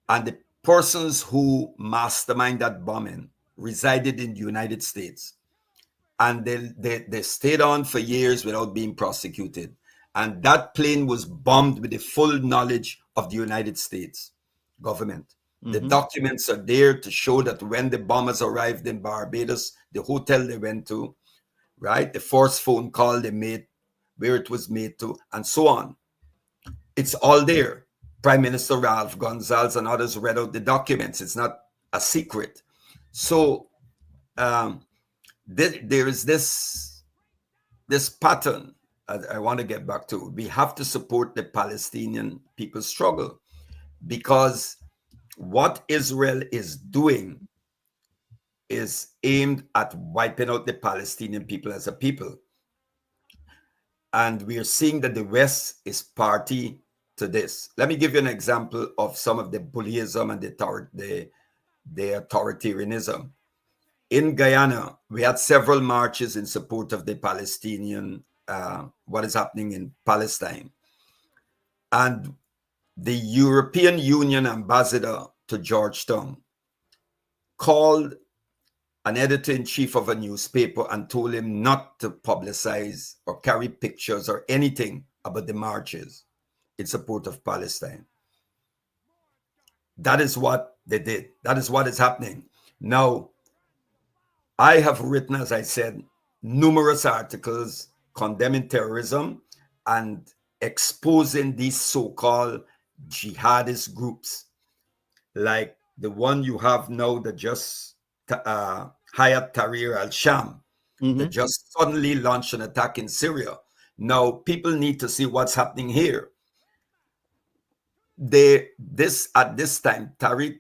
And the persons who masterminded that bombing resided in the United States. And they stayed on for years without being prosecuted. And that plane was bombed with the full knowledge of the United States government. The documents are there to show that when the bombers arrived in Barbados, the hotel they went to, right, the first phone call they made, where it was made to, and so on. It's all there. Prime Minister Ralph Gonsalves and others read out the documents. It's not a secret. So there is this pattern I want to get back to. We have to support the Palestinian people's struggle, because what Israel is doing is aimed at wiping out the Palestinian people as a people. And we are seeing that the West is party to this. Let me give you an example of some of the bullyism and the authoritarianism. In Guyana, we had several marches in support of the Palestinian, what is happening in Palestine. And the European Union ambassador to Georgetown called an editor-in-chief of a newspaper and told him not to publicize or carry pictures or anything about the marches in support of Palestine. That is what they did. That is what is happening. Now, I have written, as I said, numerous articles condemning terrorism and exposing these so-called jihadist groups, like the one you have now that just Hayat Tahrir al-Sham, that just suddenly launched an attack in Syria. Now, people need to see what's happening here. At this time,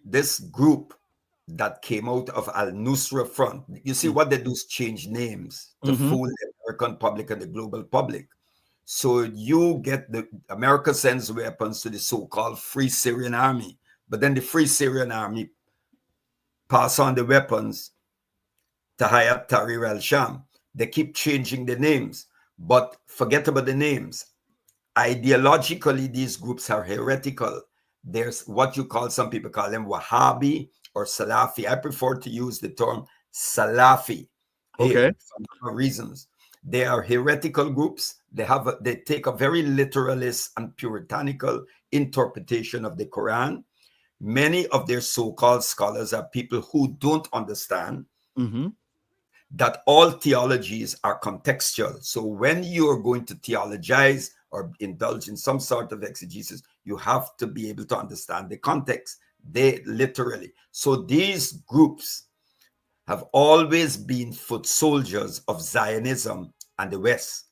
this group that came out of Al-Nusra Front, you see what they do is change names to fool the American public and the global public. So you get America sends weapons to the so-called Free Syrian Army, but then the Free Syrian Army pass on the weapons to Hayat Tahrir al-Sham. They keep changing the names, but forget about the names. ideologically, these groups are heretical. There's what you call, some people call them Wahhabi or Salafi. I prefer to use the term Salafi here for reasons. They are heretical groups. They take a very literalist and puritanical interpretation of the Quran. Many of their so-called scholars are people who don't understand that all theologies are contextual. So when you are going to theologize or indulge in some sort of exegesis, you have to be able to understand the context. They literally. So these groups have always been foot soldiers of Zionism and the West.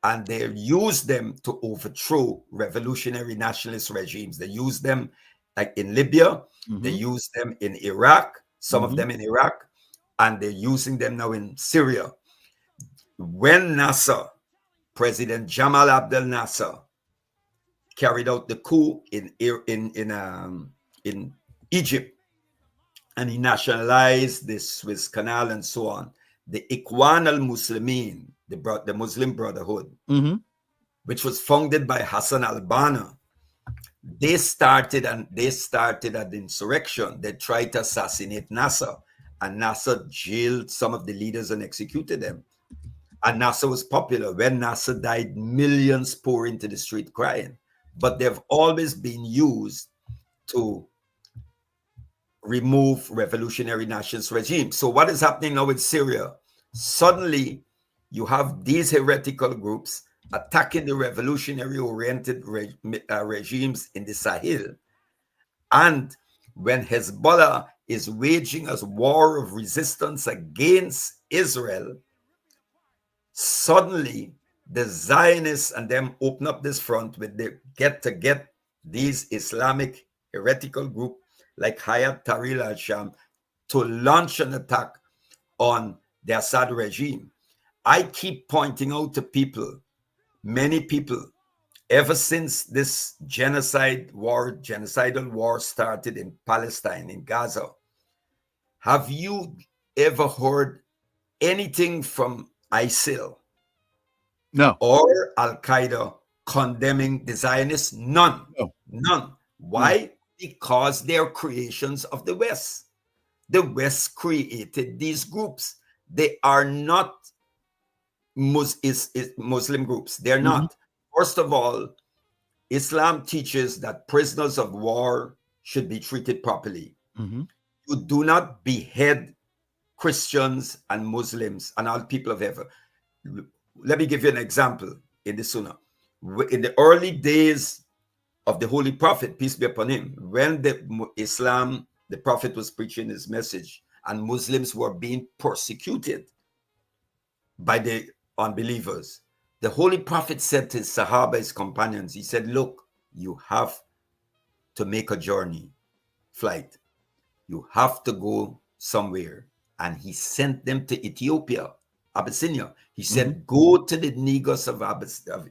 And they use them to overthrow revolutionary nationalist regimes. They use them like in Libya. They use them in Iraq, some of them in Iraq, and they're using them now in Syria. When Nasser, President Jamal Abdel Nasser, carried out the coup in Egypt, and he nationalized the Suez Canal and so on, the Ikhwan al-Muslimin, the Muslim Brotherhood, which was founded by Hassan al-Banna, they started an insurrection. They tried to assassinate Nasser, and Nasser jailed some of the leaders and executed them. And Nasser was popular. When Nasser died, millions poured into the street crying. But they've always been used to remove revolutionary nationalist regimes. So what is happening now in Syria? Suddenly, you have these heretical groups attacking the revolutionary-oriented regimes in the Sahel. And when Hezbollah is waging a war of resistance against Israel, suddenly the Zionists and them open up this front with the get these Islamic heretical group like Hayat Tahrir al-Sham to launch an attack on the Assad regime. I keep pointing out to people, many people, ever since this genocidal war started in Palestine, in Gaza, have you ever heard anything from ISIL? No. Or Al-Qaeda condemning the Zionists? None. No. None. Why? Because they're creations of the West. The West created these groups. They are not Muslim groups. They're not. First of all, Islam teaches that prisoners of war should be treated properly. You do not behead Christians and Muslims and all people of ever. Let me give you an example in the Sunnah. In the early days of the Holy Prophet, peace be upon him, when the Prophet was preaching his message and Muslims were being persecuted by the unbelievers, the Holy Prophet said to his Sahaba, his companions, he said, look, you have to make a flight. You have to go somewhere. And he sent them to Ethiopia, Abyssinia. He said, go to the Negus of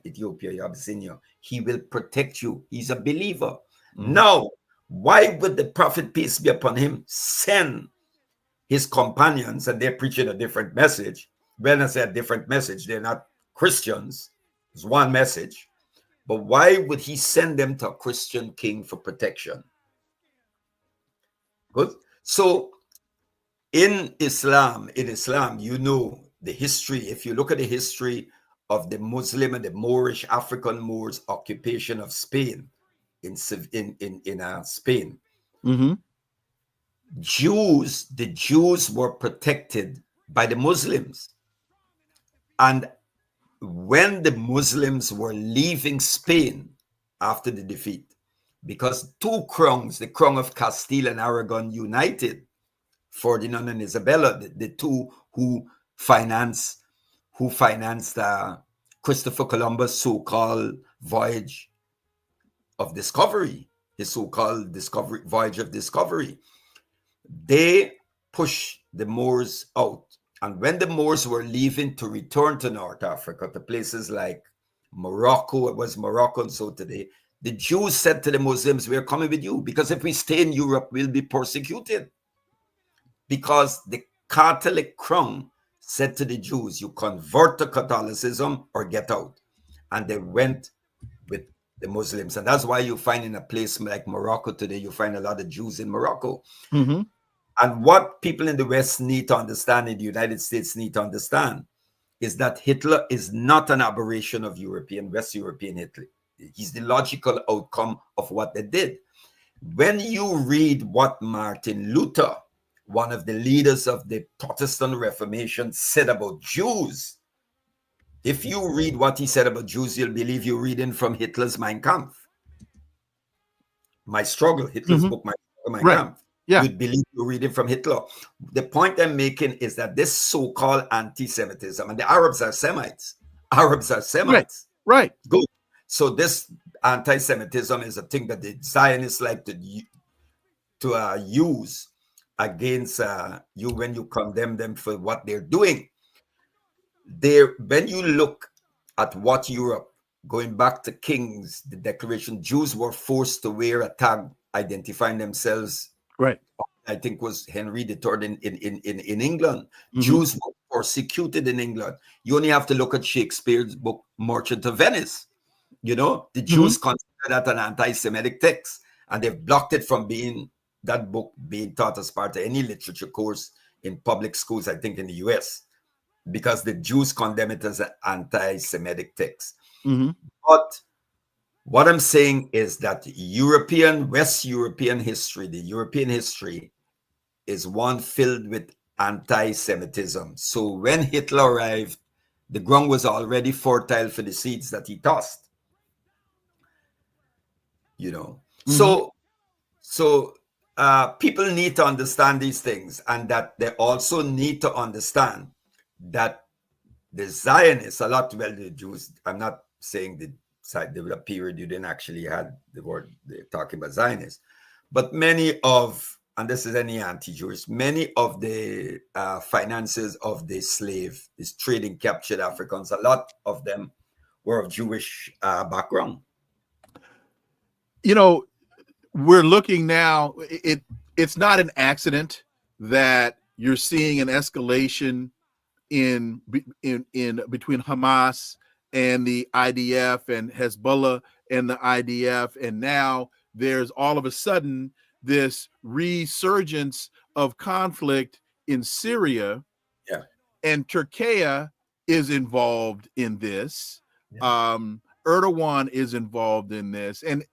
Ethiopia, Abyssinia. He will protect you. He's a believer. Now, why would the Prophet, peace be upon him, send his companions, and they're preaching a different message? When I say a different message, they're not Christians. It's one message. But why would he send them to a Christian king for protection? Good. So in Islam, you know the history. If you look at the history of the Muslim and the Moorish, African Moors occupation of Spain in Spain, the Jews were protected by the Muslims. And when the Muslims were leaving Spain after the defeat, because two crowns, the crown of Castile and Aragon, united, Ferdinand and Isabella, the two who financed Christopher Columbus' so-called voyage of discovery, his so-called voyage of discovery. They pushed the Moors out. And when the Moors were leaving to return to North Africa, to places like Morocco, it was Morocco and so today, the Jews said to the Muslims, we're coming with you, because if we stay in Europe, we'll be persecuted. Because the Catholic crown said to the Jews, you convert to Catholicism or get out. And they went the Muslims. And that's why you find in a place like Morocco today, you find a lot of Jews in Morocco. Mm-hmm. And what people in the West need to understand, in the United States need to understand, is that Hitler is not an aberration of West European Hitler. He's the logical outcome of what they did. When you read what Martin Luther, one of the leaders of the Protestant Reformation, said about Jews, if you read what he said about Jews, you'll believe you're reading from Hitler's Mein Kampf. My Struggle, Hitler's book, Mein Kampf. Yeah. You'd believe you're reading from Hitler. The point I'm making is that this so-called anti-Semitism, and the Arabs are Semites. Arabs are Semites. Right. Good. So this anti-Semitism is a thing that the Zionists like to use against you when you condemn them for what they're doing. When you look at what Europe, going back to King's, the Declaration, Jews were forced to wear a tag identifying themselves. Right. I think was Henry III in England. Jews were persecuted in England. You only have to look at Shakespeare's book, Merchant of Venice. You know, the Jews consider that an anti-Semitic text, and they've blocked it from that book being taught as part of any literature course in public schools, I think in the US, because the Jews condemn it as an anti-Semitic text. But what I'm saying is that West European history, the European history, is one filled with anti-Semitism. So when Hitler arrived, the ground was already fertile for the seeds that he tossed. You know, so people need to understand these things, and that they also need to understand that the Zionists, the Jews, I'm not saying the period you didn't actually had the word they're talking about Zionists, but many of, and this is any anti-Jewish, many of the finances of the slave, this trading captured Africans, a lot of them were of Jewish background. You know, we're looking now, it's not an accident that you're seeing an escalation in between Hamas and the IDF and Hezbollah and the IDF, and now there's all of a sudden this resurgence of conflict in Syria, and Turkey is involved in this. Erdogan is involved in this, and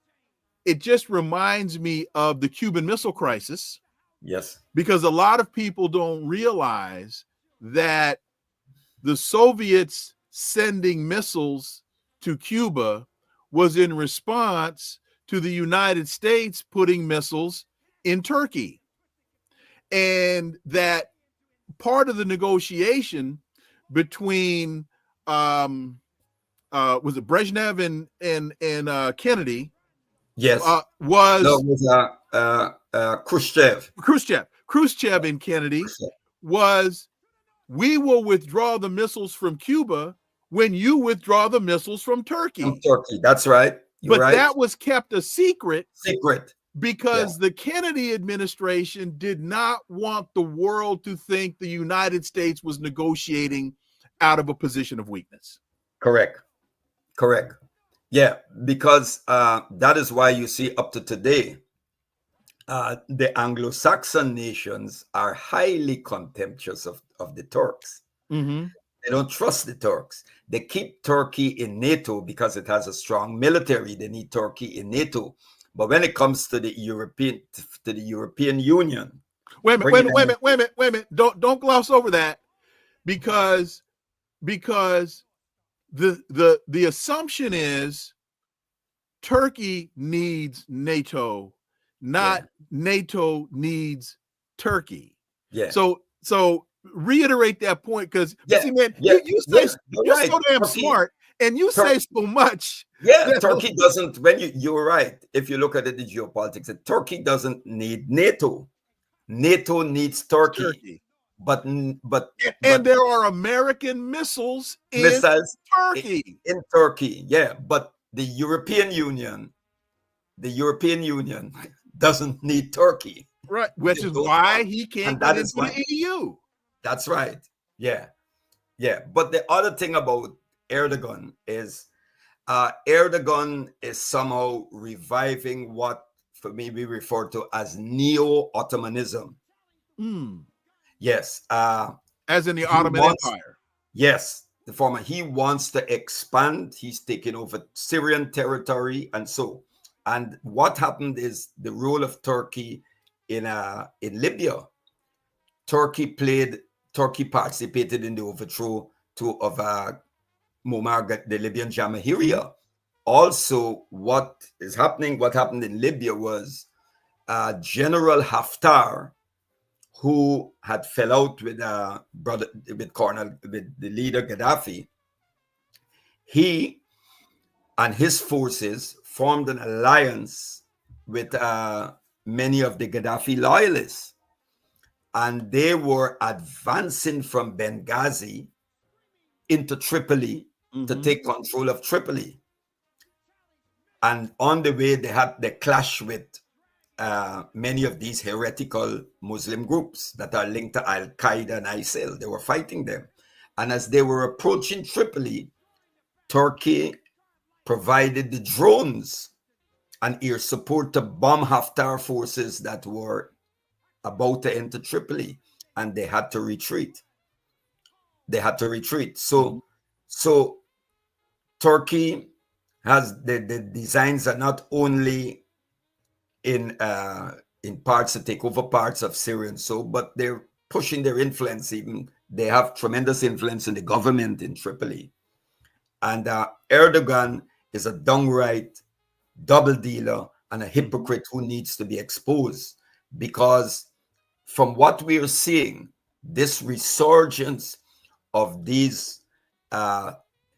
it just reminds me of the Cuban Missile Crisis. Yes, because a lot of people don't realize that the Soviets sending missiles to Cuba was in response to the United States putting missiles in Turkey. And that part of the negotiation between was it Brezhnev and Kennedy? Yes, was Khrushchev. Khrushchev and Kennedy was, we will withdraw the missiles from Cuba when you withdraw the missiles from Turkey. That's right. But that was kept a secret. Because Yeah. the Kennedy administration did not want the world to think the United States was negotiating out of a position of weakness. Correct. Yeah, because that is why you see up to today, the Anglo-Saxon nations are highly contemptuous of the Turks. Mm-hmm. They don't trust the Turks. They keep Turkey in NATO because it has a strong military. They need Turkey in NATO. But when it comes to the European Union, wait a minute. Don't gloss over that, because the assumption is Turkey needs NATO, not NATO needs Turkey. Yeah. So reiterate that point, because see, man, you're so damn smart, and you say so much. Yeah, Turkey doesn't. You're right. If you look at it, the geopolitics, Turkey doesn't need NATO. NATO needs Turkey. But there are American missiles in Turkey. In Turkey, yeah. But the European Union doesn't need Turkey. Right, which is why he can't get into the EU. That's right. Yeah. But the other thing about Erdogan is, Erdogan is somehow reviving what for me we refer to as neo-Ottomanism. Yes. As in the Ottoman Empire. Yes, the former. He wants to expand. He's taking over Syrian territory and so. And what happened is the role of Turkey in Libya. Turkey participated in the overthrow of Muammar, the Libyan Jamahiriya. Also, what happened in Libya was General Haftar, who had fell out with the leader Gaddafi. He and his forces formed an alliance with many of the Gaddafi loyalists, and they were advancing from Benghazi into Tripoli to take control of Tripoli. And on the way, they clashed with many of these heretical Muslim groups that are linked to Al-Qaeda and ISIL. They were fighting them. And as they were approaching Tripoli, Turkey provided the drones and air support to bomb Haftar forces that were about to enter Tripoli, and they had to retreat. So Turkey has the designs are not only in parts to take over parts of Syria and so, but they're pushing their influence. Even they have tremendous influence in the government in Tripoli. And Erdogan is a downright double dealer and a hypocrite who needs to be exposed, because from what we are seeing, this resurgence of these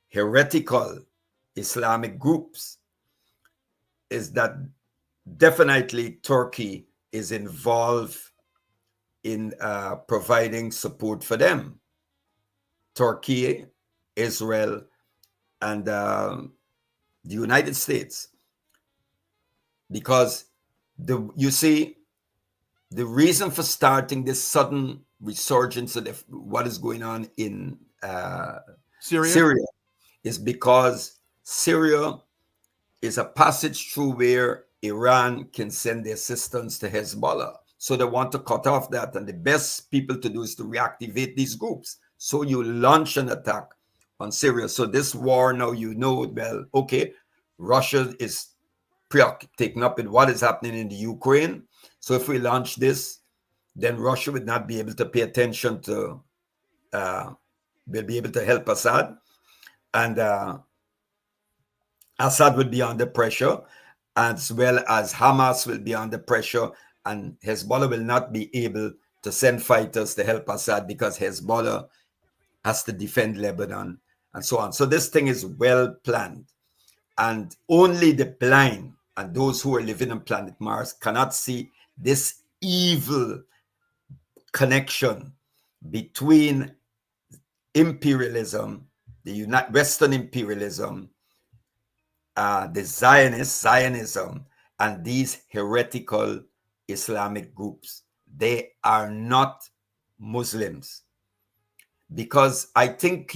heretical Islamic groups is that definitely Turkey is involved in providing support for them. Turkey, Israel, and the United States. Because you see, the reason for starting this sudden resurgence of what is going on in Syria is because Syria is a passage through where Iran can send the assistance to Hezbollah. So they want to cut off that. And the best people to do is to reactivate these groups. So you launch an attack on Syria. So this war now, well, okay, Russia is taken up with what is happening in the Ukraine. So if we launch this, then Russia would not be able to pay attention to, will be able to help Assad. And Assad would be under pressure, as well as Hamas will be under pressure, and Hezbollah will not be able to send fighters to help Assad because Hezbollah has to defend Lebanon and so on. So this thing is well planned, and only the blind and those who are living on planet Mars cannot see this evil connection between imperialism, the Western imperialism, the Zionism, and these heretical Islamic groups. They are not Muslims. Because I think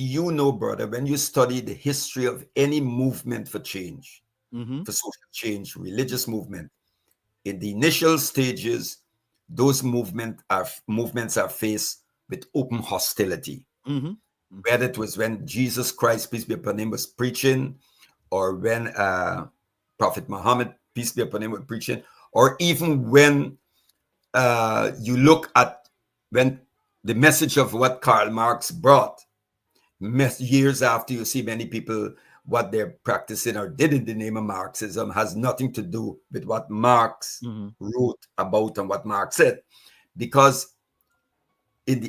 brother, when you study the history of any movement for change, for social change, religious movement, in the initial stages, those movements are faced with open hostility. Whether it was when Jesus Christ, peace be upon him, was preaching, or when Prophet Muhammad, peace be upon him, was preaching, or even when you look at when the message of what Karl Marx brought, years after, you see many people, what they're practicing or did in the name of Marxism has nothing to do with what Marx wrote about and what Marx said. Because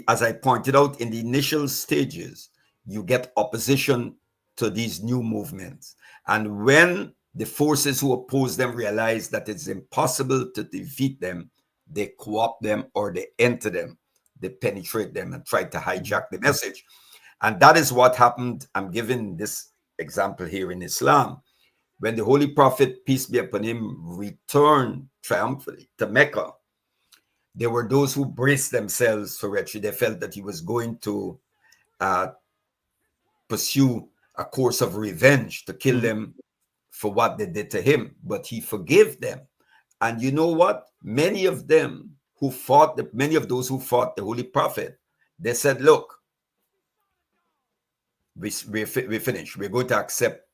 as I pointed out, in the initial stages, you get opposition to these new movements. And when the forces who oppose them realize that it's impossible to defeat them, they co-opt them or they enter them, they penetrate them and try to hijack the message. And that is what happened. I'm giving this example here in Islam. When the Holy Prophet, peace be upon him, returned triumphantly to Mecca, there were those who braced themselves for retreat. They felt that he was going to pursue a course of revenge to kill them for what they did to him, but he forgave them. And you know what? Many of those who fought the Holy Prophet, they said, look, we finished. We're going to accept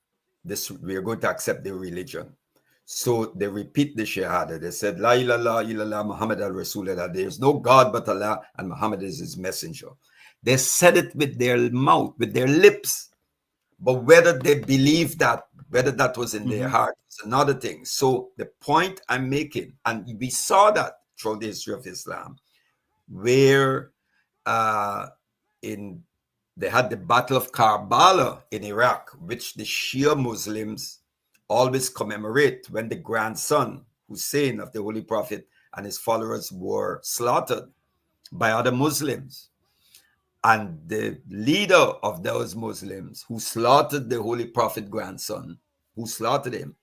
this. We're going to accept the religion. So they repeat the Shahada. They said, La ilaha illallah Muhammad al-Rasulullah. There is no God but Allah, and Muhammad is his messenger. They said it with their mouth, with their lips. But whether they believe that, whether that was in their heart, is another thing. So the point I'm making, and we saw that throughout the history of Islam, where they had the Battle of Karbala in Iraq, which the Shia Muslims always commemorate, when the grandson, Hussein, of the Holy Prophet and his followers were slaughtered by other Muslims. And the leader of those Muslims who slaughtered the Holy Prophet grandson, who slaughtered him,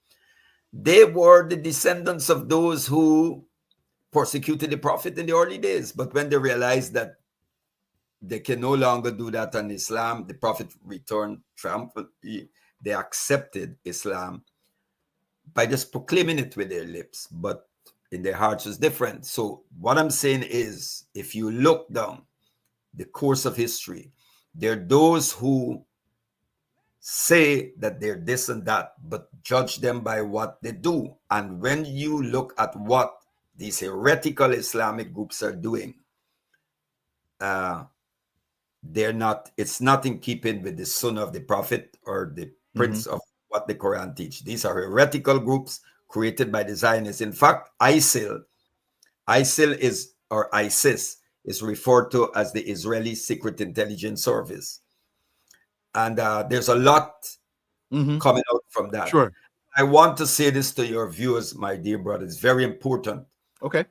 they were the descendants of those who persecuted the Prophet in the early days. But when they realized that they can no longer do that on Islam, the Prophet returned triumphantly. They accepted Islam by just proclaiming it with their lips, but in their hearts was different. So what I'm saying is, if you look down the course of history, there are those who say that they're this and that, but judge them by what they do. And when you look at what these heretical Islamic groups are doing, it's not in keeping with the Sunnah of the Prophet or the prince of what the Quran teach. These are heretical groups created by the Zionists. In fact, ISIS is referred to as the Israeli Secret Intelligence Service. And there's a lot coming out from that. Sure. I want to say this to your viewers, my dear brother. It's very important. Okay.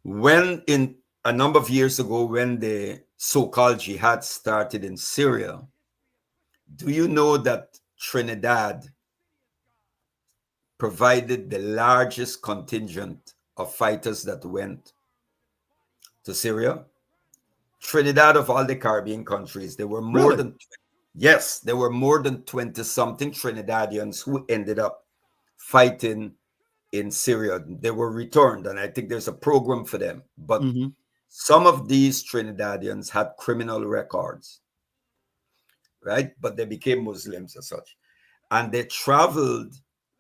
When in a number of years ago, when the so-called jihad started in Syria, do you know that Trinidad provided the largest contingent of fighters that went to Syria? Trinidad, of all the Caribbean countries, there were more than 20 something Trinidadians who ended up fighting in Syria. They were returned, and I think there's a program for them. But some of these Trinidadians had criminal records, right? But they became Muslims as such. And they traveled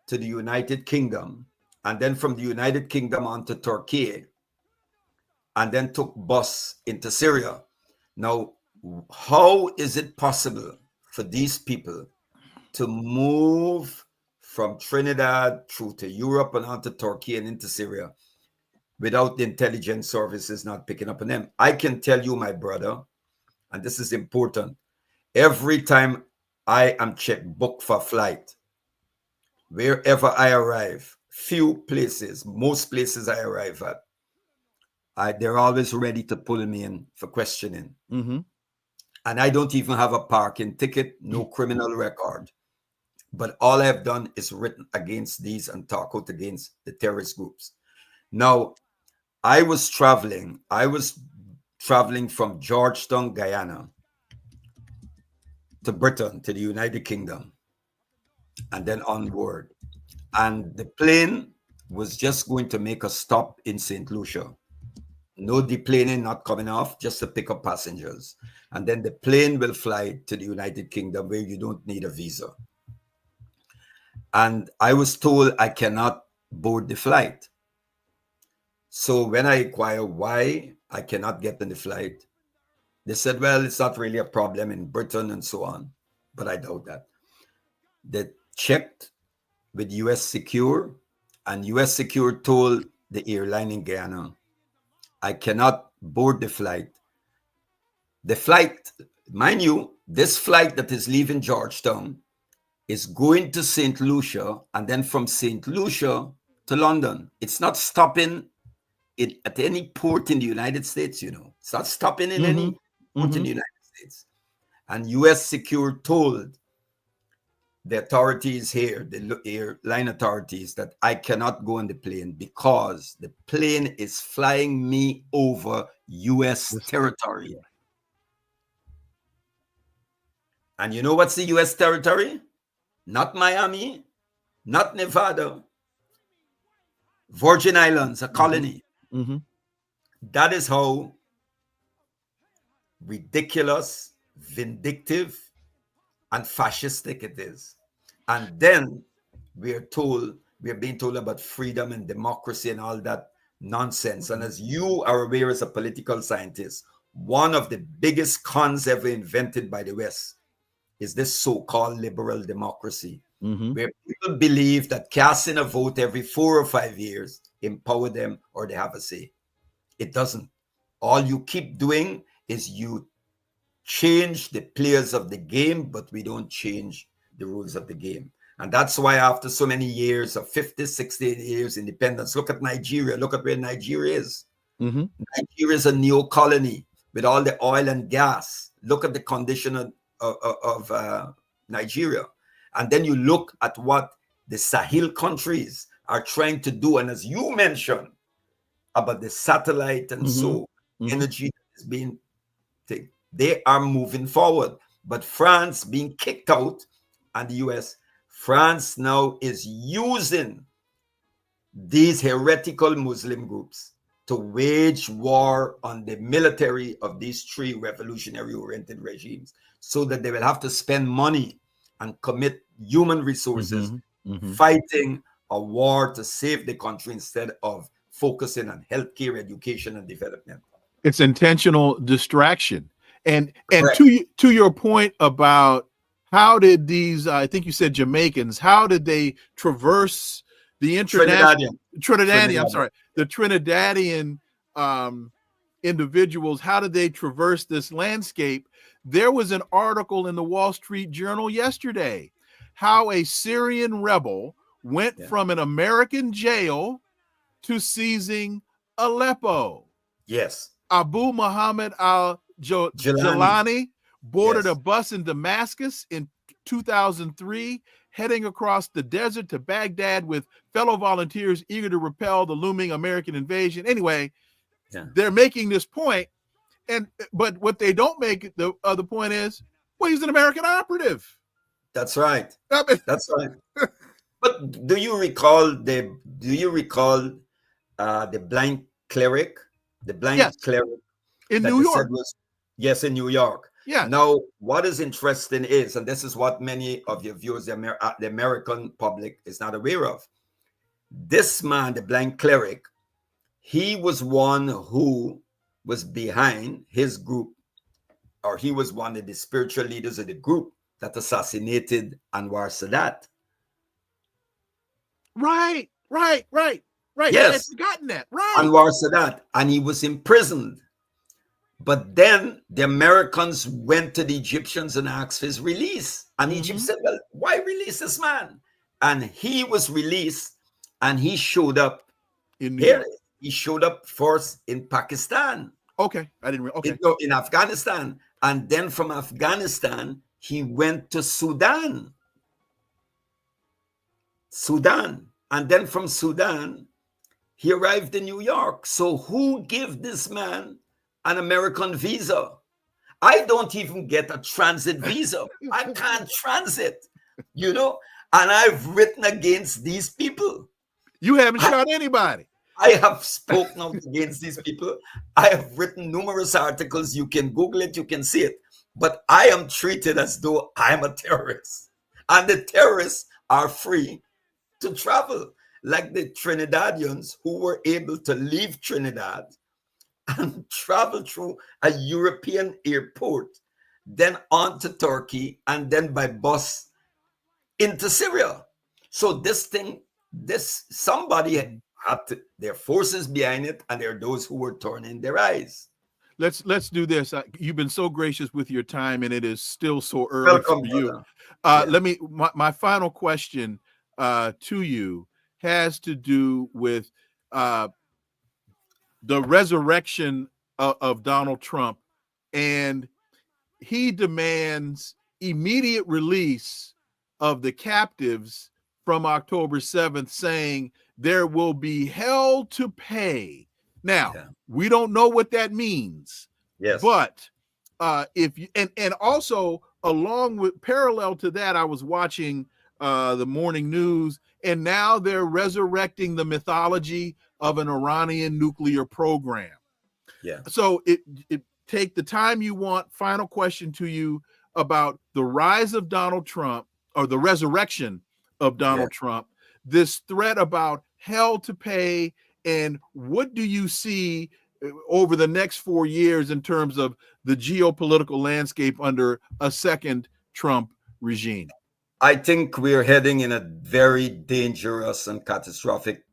to the United Kingdom, and then from the United Kingdom on to Turkey, and then took bus into Syria. Now, how is it possible for these people to move from Trinidad through to Europe and on to Turkey and into Syria without the intelligence services not picking up on them? I can tell you, my brother, and this is important, every time I am checked, booked for flight, wherever I arrive, few places, most places I arrive at, they're always ready to pull me in for questioning. And I don't even have a parking ticket, no criminal record. But all I've done is written against these and talk out against the terrorist groups. Now, I was traveling from Georgetown, Guyana, to Britain, to the United Kingdom, and then onward. And the plane was just going to make a stop in St. Lucia. No deplaning, not coming off, just to pick up passengers. And then the plane will fly to the United Kingdom, where you don't need a visa. And I was told I cannot board the flight. So when I inquire why I cannot get on the flight, they said, well, it's not really a problem in Britain and so on. But I doubt that. They checked with US Secure, and US Secure told the airline in Guyana, I cannot board the flight. The flight, mind you, this flight that is leaving Georgetown is going to St. Lucia, and then from St. Lucia to London. It's not stopping at any port in the United States, you know. It's not stopping in any port in the United States. And US Secure told the authorities here, the airline authorities, that I cannot go on the plane because the plane is flying me over US territory. And you know what's the U.S. territory? Not Miami, not Nevada. Virgin Islands, a colony. Mm-hmm. That is how ridiculous, vindictive, and fascistic it is. And then we are being told about freedom and democracy and all that nonsense. And as you are aware as a political scientist, one of the biggest cons ever invented by the West is this so-called liberal democracy, where people believe that casting a vote every 4 or 5 years empower them or they have a say. It doesn't. All you keep doing is you change the players of the game, but we don't change the rules of the game. And that's why after so many years of 50, 60 years independence, look at Nigeria. Look at where Nigeria is. Nigeria is a neo-colony with all the oil and gas. Look at the condition of Nigeria. And then you look at what the Sahel countries are trying to do. And as you mentioned about the satellite and energy is being taken, they are moving forward. But France being kicked out and the US, France now is using these heretical Muslim groups to wage war on the military of these 3 revolutionary-oriented regimes so that they will have to spend money and commit human resources fighting a war to save the country instead of focusing on healthcare, education, and development. It's intentional distraction. And to your point about how did these, I think you said Jamaicans, how did they traverse the international the Trinidadian individuals, how did they traverse this landscape? There was an article in the Wall Street Journal yesterday, how a Syrian rebel went from an American jail to seizing Aleppo. Yes. Abu Muhammad al-Jilani boarded a bus in Damascus in 2003, heading across the desert to Baghdad with fellow volunteers eager to repel the looming American invasion. Anyway, they're making this point, but what they don't make the other point is, well, he's an American operative. That's right. That's right. But do you recall the blind cleric? The blind cleric in New York. Yes, in New York. Yeah. Now, what is interesting is, and this is what many of your viewers, the American public, is not aware of. This man, the blind cleric, he was one who was behind his group, or he was one of the spiritual leaders of the group that assassinated Anwar Sadat. Right. Yes. I'd forgotten that. Right. Anwar Sadat, and he was imprisoned. But then the Americans went to the Egyptians and asked for his release. And Egypt said, well, why release this man? And he was released, and he showed up here. He showed up first in Pakistan. Okay. I didn't okay. In Afghanistan. And then from Afghanistan, he went to Sudan. And then from Sudan, he arrived in New York. So who gave this man an American visa? I don't even get a transit visa. I can't transit, and I've written against these people. You haven't shot anybody. I have spoken out against these people. I have written numerous articles. You can Google it, you can see it. But I am treated as though I'm a terrorist. And the terrorists are free to travel, like the Trinidadians who were able to leave Trinidad and travel through a European airport, then on to Turkey, and then by bus into Syria. So somebody had their forces behind it, and there are those who were turning their eyes. Let's do this. You've been so gracious with your time, and it is still so early for you. Let me. My final question to you has to do with the resurrection of Donald Trump, and he demands immediate release of the captives from October 7th, saying there will be hell to pay. Now, we don't know what that means. Yes. But if you and also along with parallel to that, I was watching the morning news, and now they're resurrecting the mythology of an Iranian nuclear program. Yeah. So it take the time you want. Final question to you about the rise of Donald Trump, or the resurrection of Donald Trump, this threat about hell to pay, and what do you see over the next 4 years in terms of the geopolitical landscape under a second Trump regime? I think we're heading in a very dangerous and catastrophic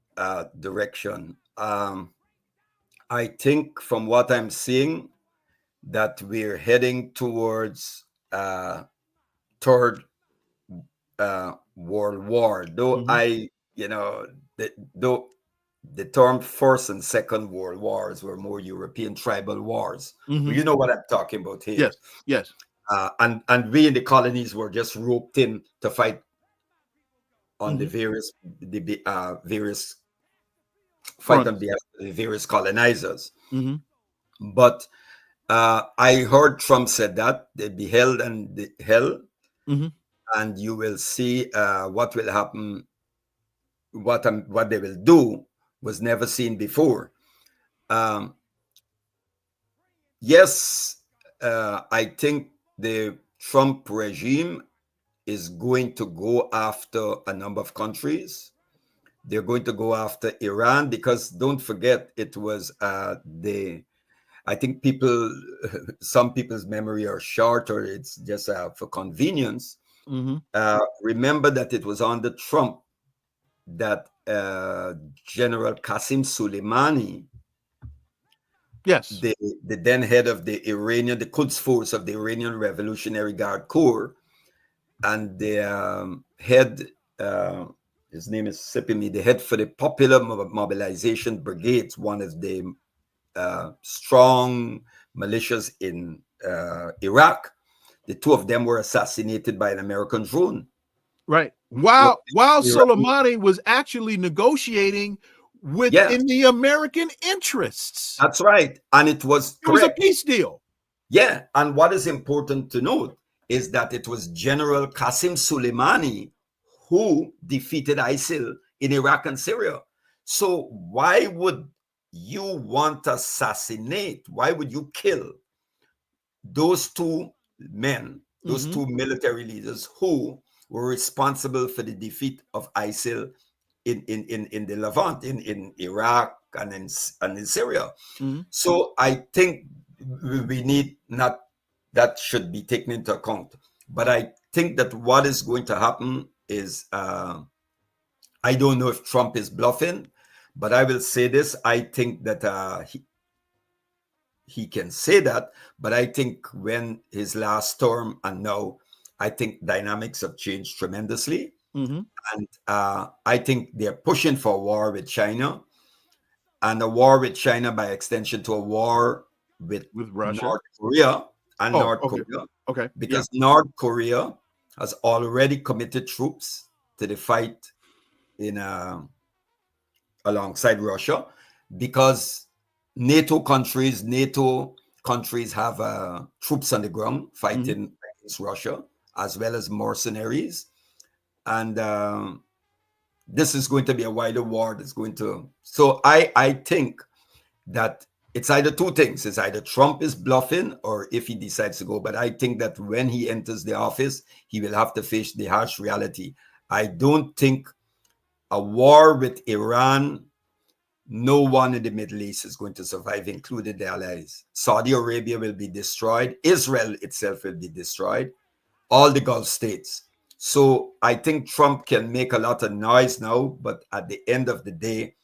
direction. I think from what I'm seeing that we're heading towards third world war. Though though the term First and Second World Wars were more European tribal wars. But you know what I'm talking about here. Yes. And we in the colonies were just roped in to fight on the various fight on the various colonizers. But I heard Trump said that they be held and the hell, and you will see what will happen. What they will do was never seen before. Yes, I think the Trump regime is going to go after a number of countries. They're going to go after Iran, because don't forget, it was I think some people's memory are short, or it's just for convenience. Remember that it was under Trump that General Qasem Soleimani, the then head of the Quds force of the Iranian Revolutionary Guard Corps, and the head, his name is slipping me, the head for the Popular Mobilization Brigades, one of the strong militias in Iraq. The two of them were assassinated by an American drone. Right. While Soleimani was actually negotiating within the American interests. That's right. And it was a peace deal. Yeah. And what is important to note is that it was General Qasem Soleimani who defeated ISIL in Iraq and Syria. So why would you want to assassinate? Why would you kill those two men, those two military leaders who were responsible for the defeat of ISIL in the Levant, in Iraq and in Syria? So I think we need not, that should be taken into account. But I think that what is going to happen is, I don't know if Trump is bluffing, but I will say this. I think that he can say that, but I think when his last term and now, I think dynamics have changed tremendously. And I think they're pushing for a war with China, and a war with China by extension to a war with Russia, North Korea and North Korea. Okay. Because North Korea has already committed troops to the fight in alongside Russia, because NATO countries have troops on the ground fighting against Russia, as well as mercenaries. And this is going to be a wider war that's going to... So I think that it's either two things. It's either Trump is bluffing, or if he decides to go. But I think that when he enters the office, he will have to face the harsh reality. I don't think a war with Iran, no one in the Middle East is going to survive, including the allies. Saudi Arabia will be destroyed. Israel itself will be destroyed. All the Gulf states. So I think Trump can make a lot of noise now, but at the end of the day,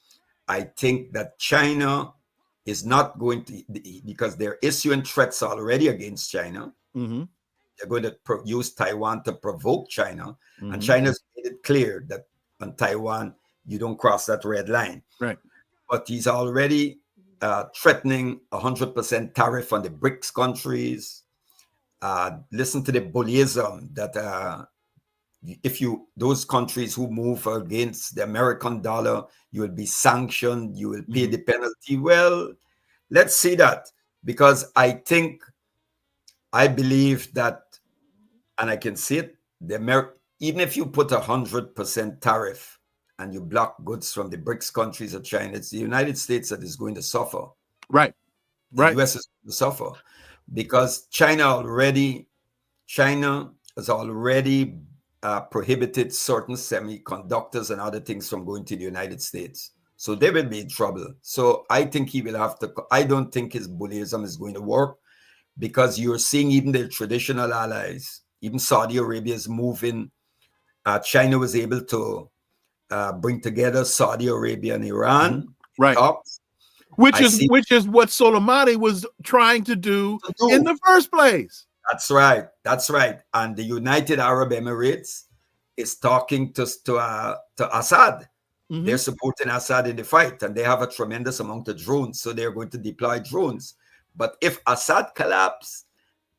I think that China is not going to, because they're issuing threats already against China. They're going to use Taiwan to provoke China. And China's made it clear that on Taiwan, you don't cross that red line. Right. But he's already threatening 100% tariff on the BRICS countries. Listen to the bullyism that if those countries who move against the American dollar, you will be sanctioned, you will pay the penalty. Well, let's see that, because I believe that and I can see it. Even if you put 100% tariff and you block goods from the BRICS countries of China, it's the United States that is going to suffer. Right. The US is going to suffer because China has already prohibited certain semiconductors and other things from going to the United States. So they will be in trouble. So I think he will have to, I don't think his bullyism is going to work, because you're seeing even their traditional allies, even Saudi Arabia is moving. China was able to bring together Saudi Arabia and Iran. Right. Which is what Soleimani was trying to do in the first place. That's right. That's right. And the United Arab Emirates is talking to Assad. Mm-hmm. They're supporting Assad in the fight, and they have a tremendous amount of drones, so they're going to deploy drones. But if Assad collapses,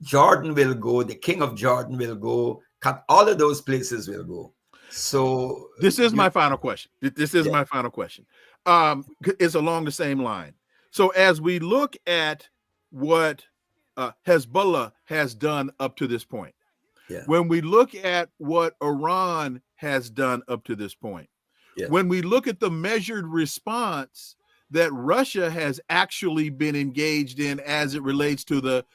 Jordan will go, the king of Jordan will go, all of those places will go. So this is my final question. My final question. It's along the same line. So as we look at what Hezbollah has done up to this point, when we look at what Iran has done up to this point, when we look at the measured response that Russia has actually been engaged in as it relates to the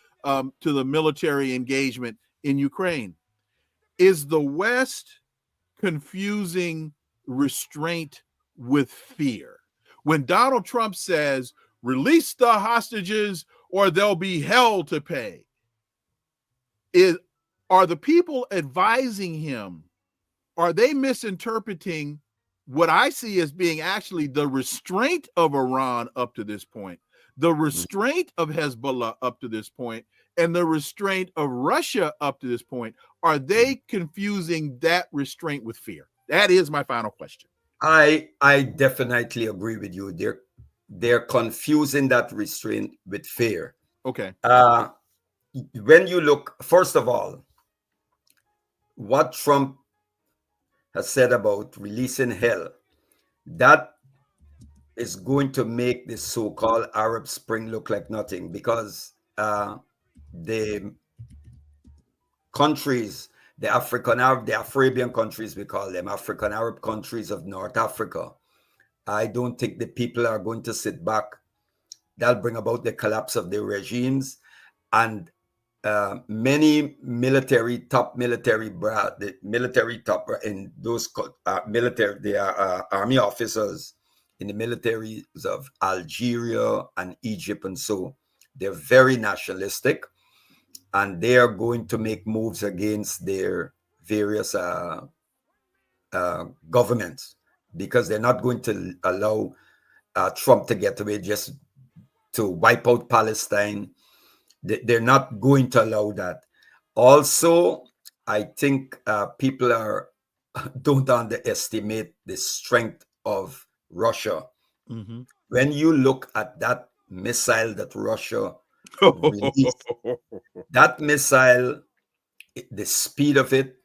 military engagement in Ukraine, is the West confusing restraint with fear? When Donald Trump says, release the hostages or there'll be hell to pay, are the people advising him, are they misinterpreting what I see as being actually the restraint of Iran up to this point, the restraint of Hezbollah up to this point, and the restraint of Russia up to this point? Are they confusing that restraint with fear? That is my final question. I definitely agree with you. They're confusing that restraint with fear. Okay. When you look, first of all, what Trump has said about releasing hell, that is going to make the so-called Arab Spring look like nothing, because the countries, the Afro-Arabian countries, we call them African Arab countries of North Africa, I don't think the people are going to sit back. That'll bring about the collapse of their regimes, and many top military army officers in the militaries of Algeria and Egypt, and so they're very nationalistic, and they are going to make moves against their various governments, because they're not going to allow Trump to get away just to wipe out Palestine. They're not going to allow that. Also, I think people don't underestimate the strength of Russia. Mm-hmm. When you look at that missile that Russia released, that missile, the speed of it,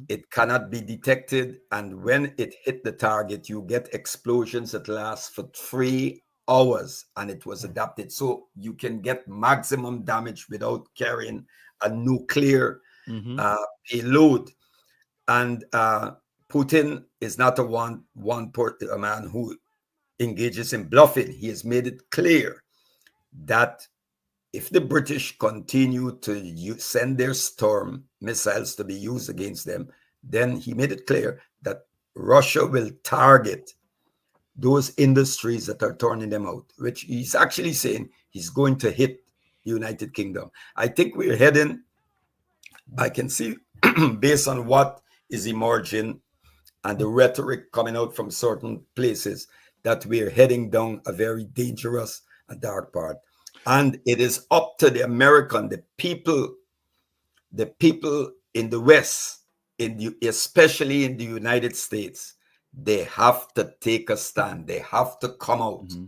it cannot be detected. And when it hit the target, you get explosions that last for 3 hours, and it was adapted. So you can get maximum damage without carrying a nuclear payload. And Putin is not a man who engages in bluffing. He has made it clear that if the British continue to send their Storm missiles to be used against them, then he made it clear that Russia will target those industries that are turning them out, which he's actually saying he's going to hit the United Kingdom. I think we're heading, I can see based on what is emerging and the rhetoric coming out from certain places, that we're heading down a very dangerous and dark path. And it is up to the people in the West, especially in the United States, they have to take a stand. They have to come out. Mm-hmm.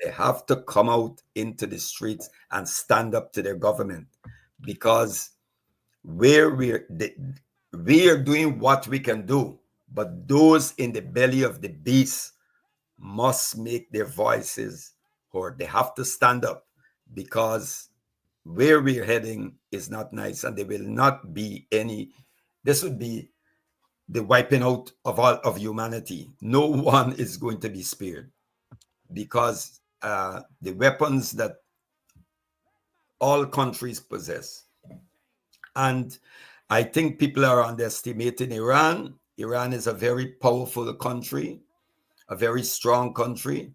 They have to come out into the streets and stand up to their government, because we are doing what we can do, but those in the belly of the beast must make their voices heard. They have to stand up, because where we're heading is not nice, and there will not be any. This would be the wiping out of all of humanity. No one is going to be spared, because the weapons that all countries possess. And I think people are underestimating Iran. Iran is a very powerful country, a very strong country.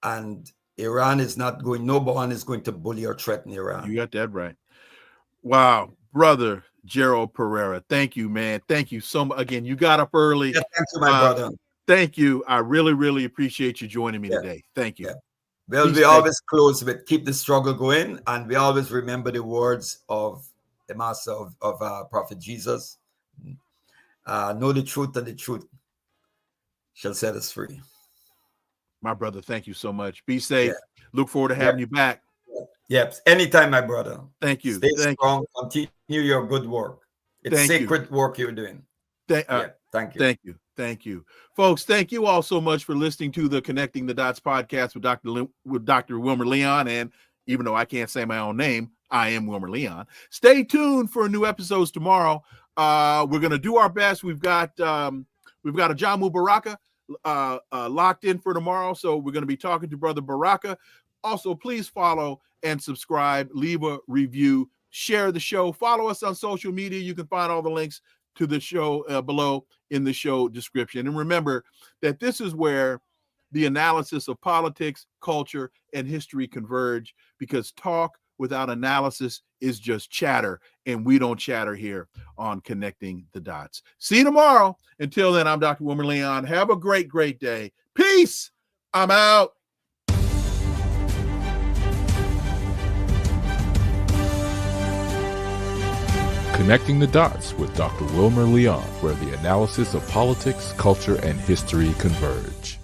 And Iran is not going, no one is going to bully or threaten Iran. You got that right. Wow. Brother Gerald Perreira, thank you, man. Thank you so much. Again, you got up early. Yeah, thank you, my brother. Thank you. I really, really appreciate you joining me today. Thank you. Yeah. Well, we always close with keep the struggle going, and we always remember the words of the master of Prophet Jesus. Know the truth, and the truth shall set us free. My brother, thank you so much. Be safe. Look forward to having you back. Yep. Anytime, my brother. Thank you. Stay strong. Continue your good work. It's sacred work you're doing. Thank you. Thank you. Thank you. Folks, thank you all so much for listening to the Connecting the Dots podcast with Dr. Wilmer Leon. And even though I can't say my own name, I am Wilmer Leon. Stay tuned for new episodes tomorrow. We're going to do our best. We've got a Jamu Baraka locked in for tomorrow. So we're going to be talking to Brother Baraka. Also, please follow and subscribe, leave a review, share the show, follow us on social media. You can find all the links to the show below in the show description. And remember that this is where the analysis of politics, culture, and history converge, because talk without analysis is just chatter, and we don't chatter here on Connecting the Dots. See you tomorrow. Until then, I'm Dr. Wilmer Leon. Have a great, great day. Peace. I'm out. Connecting the Dots with Dr. Wilmer Leon, where the analysis of politics, culture, and history converge.